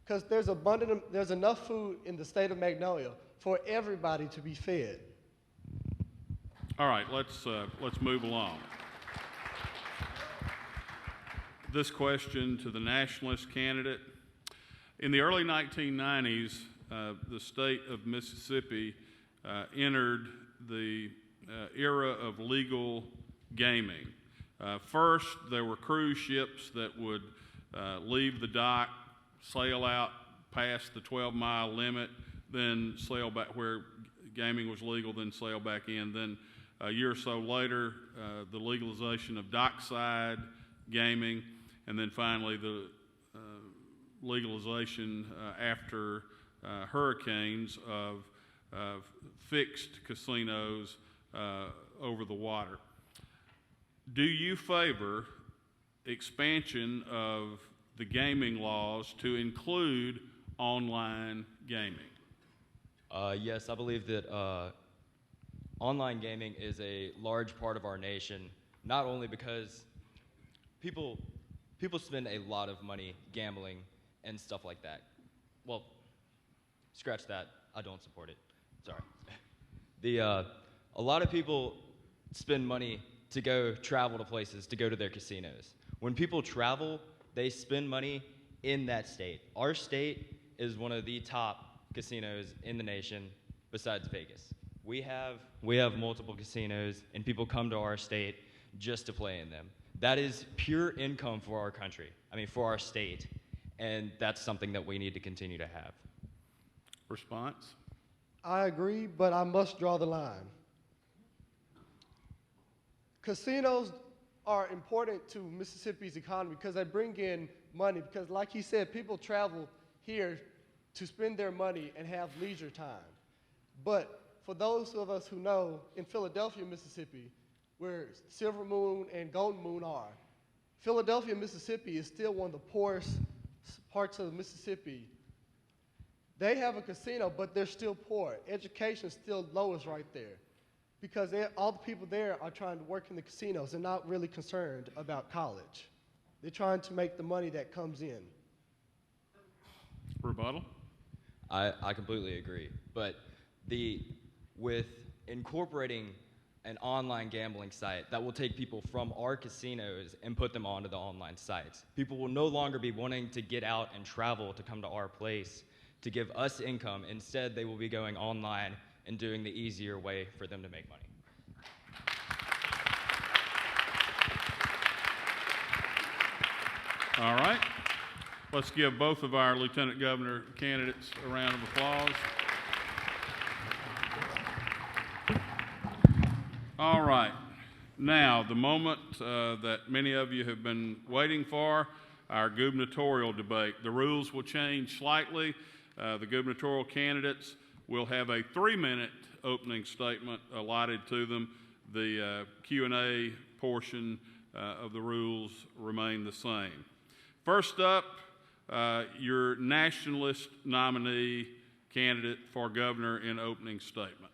S14: Because there's enough food in the state of Magnolia for everybody to be fed.
S1: All right, let's move along. This question to the nationalist candidate. In the early 1990s, the state of Mississippi entered the era of legal gaming. First, there were cruise ships that would leave the dock, sail out past the 12-mile limit, then sail back where gaming was legal, then sail back in. Then a year or so later, the legalization of dockside gaming, and then finally the legalization after hurricanes of fixed casinos over the water. Do you favor expansion of the gaming laws to include online gaming?
S16: Yes, I believe that online gaming is a large part of our nation, not only because people spend a lot of money gambling and stuff like that. Well, scratch that. I don't support it. Sorry. A lot of people spend money to go travel to places, to go to their casinos. When people travel, they spend money in that state. Our state is one of the top casinos in the nation besides Vegas. We have multiple casinos, and people come to our state just to play in them. That is pure income for our country, for our state, and that's something that we need to continue to have.
S1: Response?
S14: I agree, but I must draw the line. Casinos are important to Mississippi's economy because they bring in money. Because like he said, people travel here to spend their money and have leisure time. But for those of us who know, in Philadelphia, Mississippi, where Silver Moon and Golden Moon are, Philadelphia, Mississippi is still one of the poorest parts of Mississippi. They have a casino, but they're still poor. Education is still lowest right there because all the people there are trying to work in the casinos and not really concerned about college. They're trying to make the money that comes in.
S1: Rebuttal?
S16: I completely agree. But with incorporating an online gambling site that will take people from our casinos and put them onto the online sites, people will no longer be wanting to get out and travel to come to our place to give us income. Instead, they will be going online and doing the easier way for them to make money.
S1: All right. Let's give both of our Lieutenant Governor candidates a round of applause. All right. Now, the moment that many of you have been waiting for, our gubernatorial debate. The rules will change slightly. The gubernatorial candidates will have a 3-minute opening statement allotted to them. The Q&A portion of the rules remain the same. First up, your nationalist nominee candidate for governor in opening statement.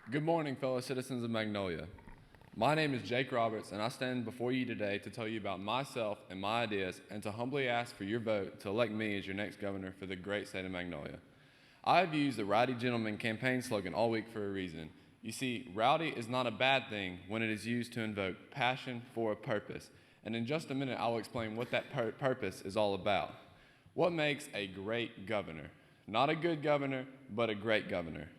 S6: Good morning, fellow citizens of Magnolia. My name is Jake Roberts, and I stand before you today to tell you about myself and my ideas and to humbly ask for your vote to elect me as your next governor for the great state of Magnolia. I have used the Rowdy Gentleman campaign slogan all week for a reason. You see, rowdy is not a bad thing when it is used to invoke passion for a purpose. And in just a minute, I will explain what that purpose is all about. What makes a great governor? Not a good governor, but a great governor.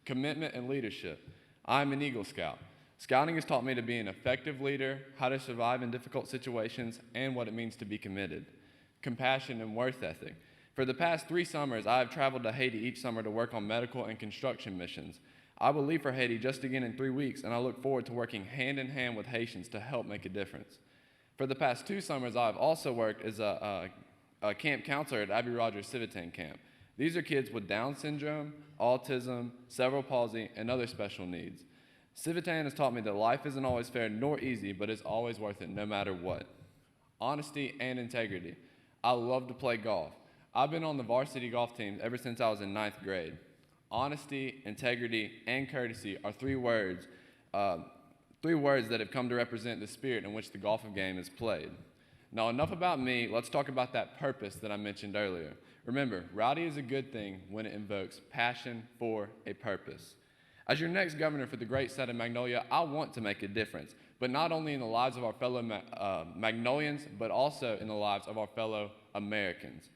S6: Commitment and leadership. I'm an Eagle Scout. Scouting has taught me to be an effective leader, how to survive in difficult situations, and what it means to be committed. Compassion and work ethic. For the past 3 summers, I have traveled to Haiti each summer to work on medical and construction missions. I will leave for Haiti just again in 3 weeks, and I look forward to working hand in hand with Haitians to help make a difference. For the past 2 summers, I have also worked as a camp counselor at Abbey Rogers Civitan Camp. These are kids with Down syndrome, autism, cerebral palsy, and other special needs. Civitan has taught me that life isn't always fair nor easy, but it's always worth it no matter what. Honesty and integrity. I love to play golf. I've been on the varsity golf team ever since I was in 9th grade. Honesty, integrity, and courtesy are three words that have come to represent the spirit in which the golf game is played. Now, enough about me. Let's talk about that purpose that I mentioned earlier. Remember, rowdy is a good thing when it invokes passion for a purpose. As your next governor for the great state of Magnolia, I want to make a difference, but not only in the lives of our fellow Magnolians, but also in the lives of our fellow Americans.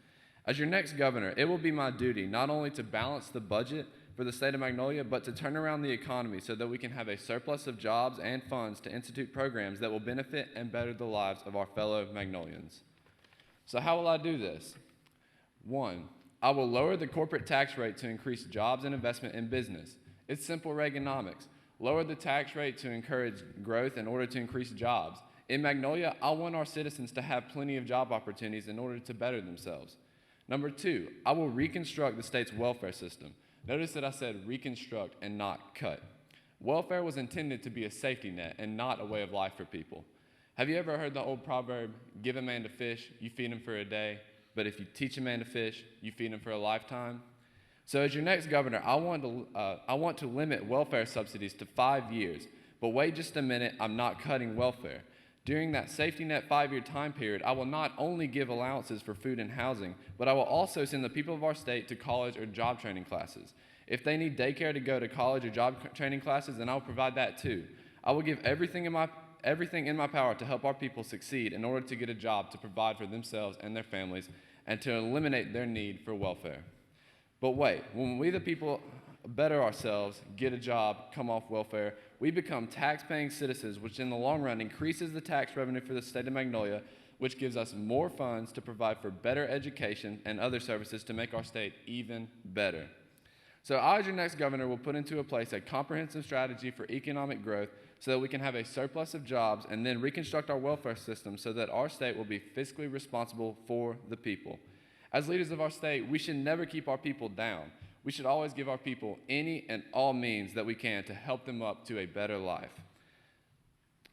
S6: As your next governor, it will be my duty not only to balance the budget for the state of Magnolia, but to turn around the economy so that we can have a surplus of jobs and funds to institute programs that will benefit and better the lives of our fellow Magnolians. So how will I do this? 1, I will lower the corporate tax rate to increase jobs and investment in business. It's simple Reaganomics. Lower the tax rate to encourage growth in order to increase jobs. In Magnolia, I want our citizens to have plenty of job opportunities in order to better themselves. Number 2, I will reconstruct the state's welfare system. Notice that I said reconstruct and not cut. Welfare was intended to be a safety net and not a way of life for people. Have you ever heard the old proverb, give a man to fish, you feed him for a day, but if you teach a man to fish, you feed him for a lifetime? So as your next governor, I want to limit welfare subsidies to 5 years, but wait just a minute, I'm not cutting welfare. During that safety net 5-year time period, I will not only give allowances for food and housing, but I will also send the people of our state to college or job training classes. If they need daycare to go to college or job training classes, then I will provide that too. I will give everything in my power to help our people succeed in order to get a job to provide for themselves and their families and to eliminate their need for welfare. But wait, when we the people better ourselves, get a job, come off welfare, we become tax-paying citizens, which in the long run increases the tax revenue for the state of Magnolia, which gives us more funds to provide for better education and other services to make our state even better. So I, as your next governor, will put into place a comprehensive strategy for economic growth so that we can have a surplus of jobs and then reconstruct our welfare system so that our state will be fiscally responsible for the people. As leaders of our state, we should never keep our people down. We should always give our people any and all means that we can to help them up to a better life.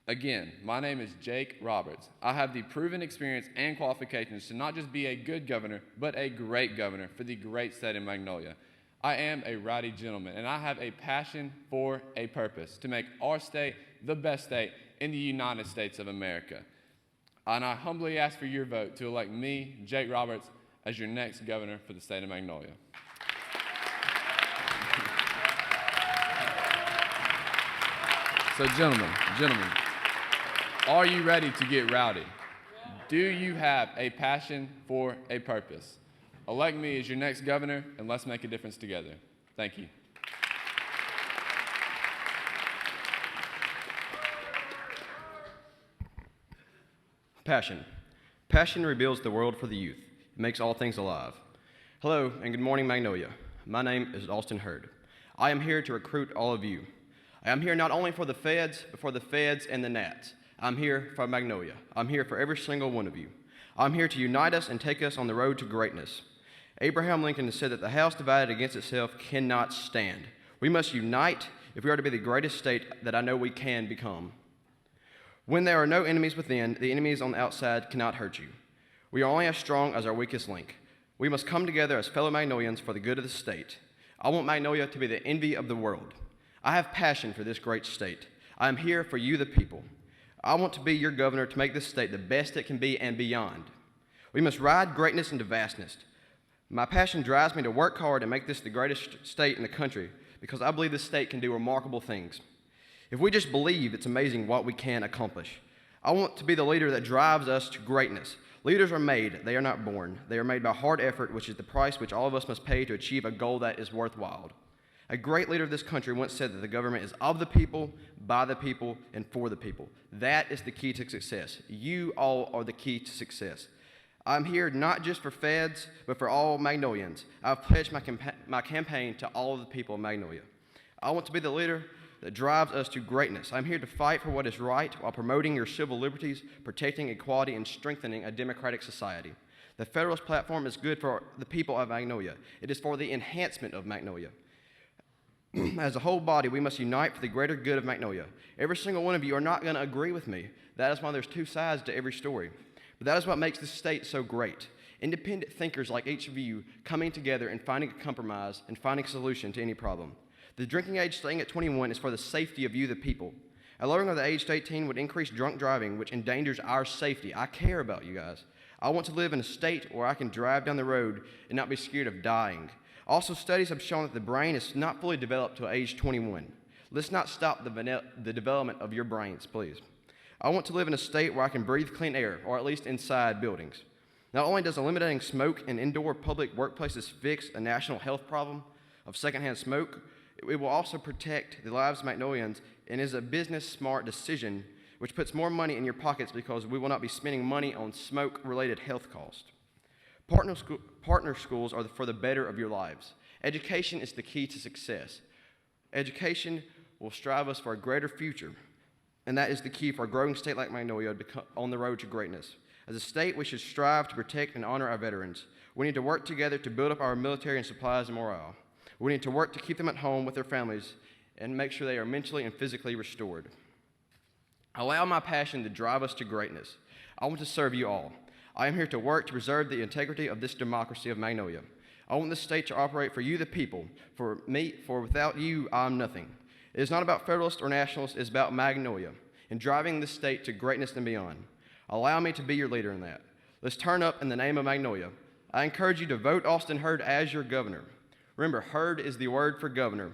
S6: Again, my name is Jake Roberts. I have the proven experience and qualifications to not just be a good governor, but a great governor for the great state of Magnolia. I am a rowdy gentleman, and I have a passion for a purpose to make our state the best state in the United States of America. And I humbly ask for your vote to elect me, Jake Roberts, as your next governor for the state of Magnolia. So gentlemen, are you ready to get rowdy? Do you have a passion for a purpose? Elect me as your next governor, and let's make a difference together. Thank you.
S17: Passion. Passion rebuilds the world for the youth. It makes all things alive. Hello, and good morning, Magnolia. My name is Austin Hurd. I am here to recruit all of you. I am here not only for the feds, but for the feds and the gnats. I'm here for Magnolia. I'm here for every single one of you. I'm here to unite us and take us on the road to greatness. Abraham Lincoln said that the house divided against itself cannot stand. We must unite if we are to be the greatest state that I know we can become. When there are no enemies within, the enemies on the outside cannot hurt you. We are only as strong as our weakest link. We must come together as fellow Magnolians for the good of the state. I want Magnolia to be the envy of the world. I have passion for this great state. I am here for you, the people. I want to be your governor to make this state the best it can be and beyond. We must ride greatness into vastness. My passion drives me to work hard and make this the greatest state in the country because I believe this state can do remarkable things. If we just believe, it's amazing what we can accomplish. I want to be the leader that drives us to greatness. Leaders are made, they are not born. They are made by hard effort, which is the price which all of us must pay to achieve a goal that is worthwhile. A great leader of this country once said that the government is of the people, by the people, and for the people. That is the key to success. You all are the key to success. I'm here not just for feds, but for all Magnolians. I've pledged my campaign to all of the people of Magnolia. I want to be the leader that drives us to greatness. I'm here to fight for what is right while promoting your civil liberties, protecting equality, and strengthening a democratic society. The Federalist Platform is good for the people of Magnolia. It is for the enhancement of Magnolia. As a whole body, we must unite for the greater good of Magnolia. Every single one of you are not going to agree with me. That is why there's two sides to every story. But that is what makes this state so great. Independent thinkers like each of you coming together and finding a compromise and finding a solution to any problem. The drinking age staying at 21 is for the safety of you, the people. A lowering of the age to 18 would increase drunk driving, which endangers our safety. I care about you guys. I want to live in a state where I can drive down the road and not be scared of dying. Also, studies have shown that the brain is not fully developed till age 21. Let's not stop the development of your brains, please. I want to live in a state where I can breathe clean air, or at least inside buildings. Not only does eliminating smoke in indoor public workplaces fix a national health problem of secondhand smoke, it will also protect the lives of Magnolians and is a business-smart decision which puts more money in your pockets because we will not be spending money on smoke-related health costs. Partner schools are for the better of your lives. Education is the key to success. Education will strive us for a greater future, and that is the key for a growing state like Magnolia on the road to greatness. As a state, we should strive to protect and honor our veterans. We need to work together to build up our military and supplies and morale. We need to work to keep them at home with their families and make sure they are mentally and physically restored. Allow my passion to drive us to greatness. I want to serve you all. I am here to work to preserve the integrity of this democracy of Magnolia. I want this state to operate for you, the people. For without you, I'm nothing. It is not about Federalists or Nationalists, it is about Magnolia and driving this state to greatness and beyond. Allow me to be your leader in that. Let's turn up in the name of Magnolia. I encourage you to vote Austin Hurd as your governor. Remember, Hurd is the word for governor.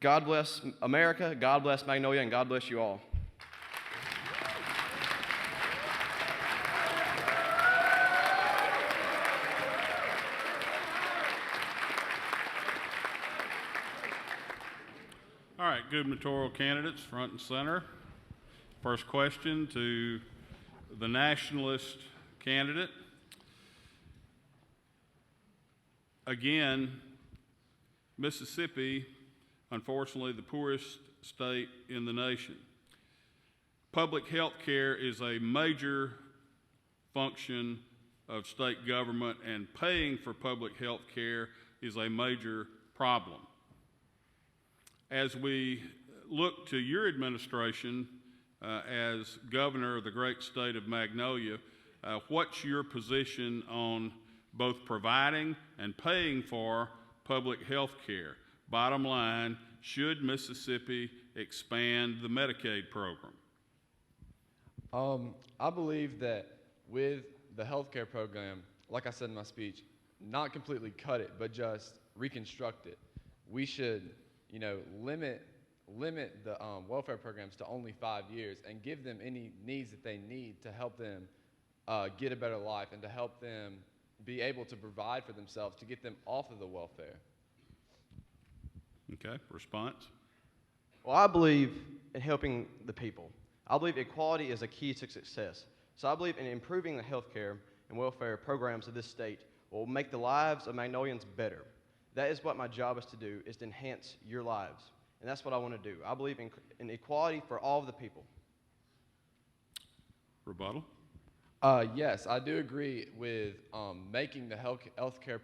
S17: God bless America, God bless Magnolia, and God bless you all.
S1: All right, gubernatorial candidates, front and center. First question to the nationalist candidate. Again, Mississippi, unfortunately, the poorest state in the nation. Public health care is a major function of state government, and paying for public health care is a major problem. As we look to your administration as governor of the great state of Magnolia, what's your position on both providing and paying for public health care? Bottom line, should Mississippi expand the Medicaid program?
S18: I believe that with the healthcare program, like I said in my speech, not completely cut it, but just reconstruct it. We should, limit the welfare programs to only 5 years and give them any needs that they need to help them get a better life and to help them be able to provide for themselves, to get them off of the welfare.
S1: Okay, response?
S17: Well, I believe in helping the people. I believe equality is a key to success. So I believe in improving the health care and welfare programs of this state will make the lives of Magnolians better. That is what my job is to do, is to enhance your lives. And that's what I want to do. I believe in equality for all of the people.
S1: Rebuttal?
S18: Yes, I do agree with making the healthcare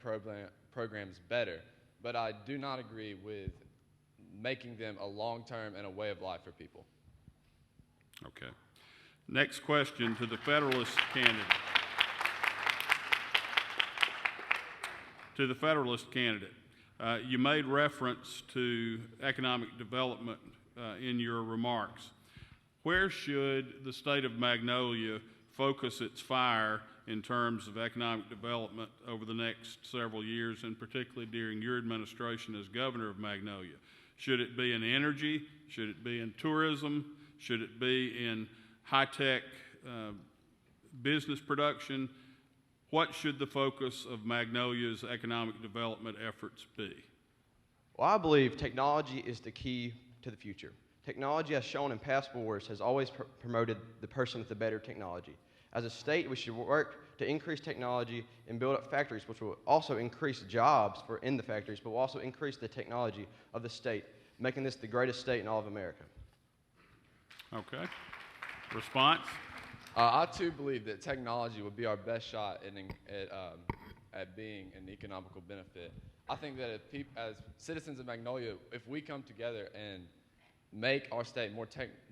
S18: programs better, but I do not agree with making them a long-term and a way of life for people.
S1: Okay. Next question to the Federalist candidate. To the Federalist candidate, you made reference to economic development in your remarks. Where should the state of Magnolia focus its fire in terms of economic development over the next several years, and particularly during your administration as governor of Magnolia? Should it be in energy? Should it be in tourism? Should it be in high-tech business production? What should the focus of Magnolia's economic development efforts be?
S17: Well, I believe technology is the key to the future. Technology, as shown in past wars, has always promoted the person with the better technology. As a state, we should work to increase technology and build up factories, which will also increase jobs in the factories, but will also increase the technology of the state, making this the greatest state in all of America.
S1: Okay. Response?
S18: I too believe that technology would be our best shot at at being an economical benefit. I think that if as citizens of Magnolia, if we come together and make our state more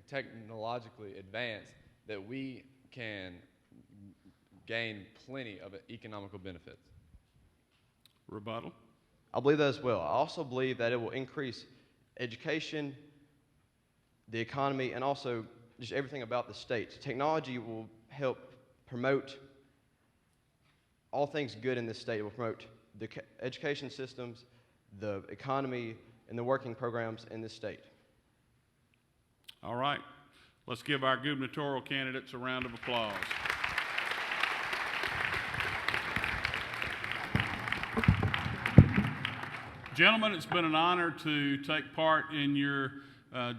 S18: technologically advanced, that we can gain plenty of economical benefits.
S1: Rebuttal.
S17: I believe that as well. I also believe that it will increase education, the economy, and also just everything about the state. Technology will help promote all things good in this state. It will promote the education systems, the economy, and the working programs in this state.
S1: All right. Let's give our gubernatorial candidates a round of applause. Gentlemen, it's been an honor to take part in your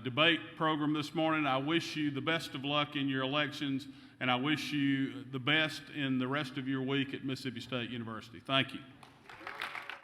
S1: debate program this morning. I wish you the best of luck in your elections, and I wish you the best in the rest of your week at Mississippi State University. Thank you.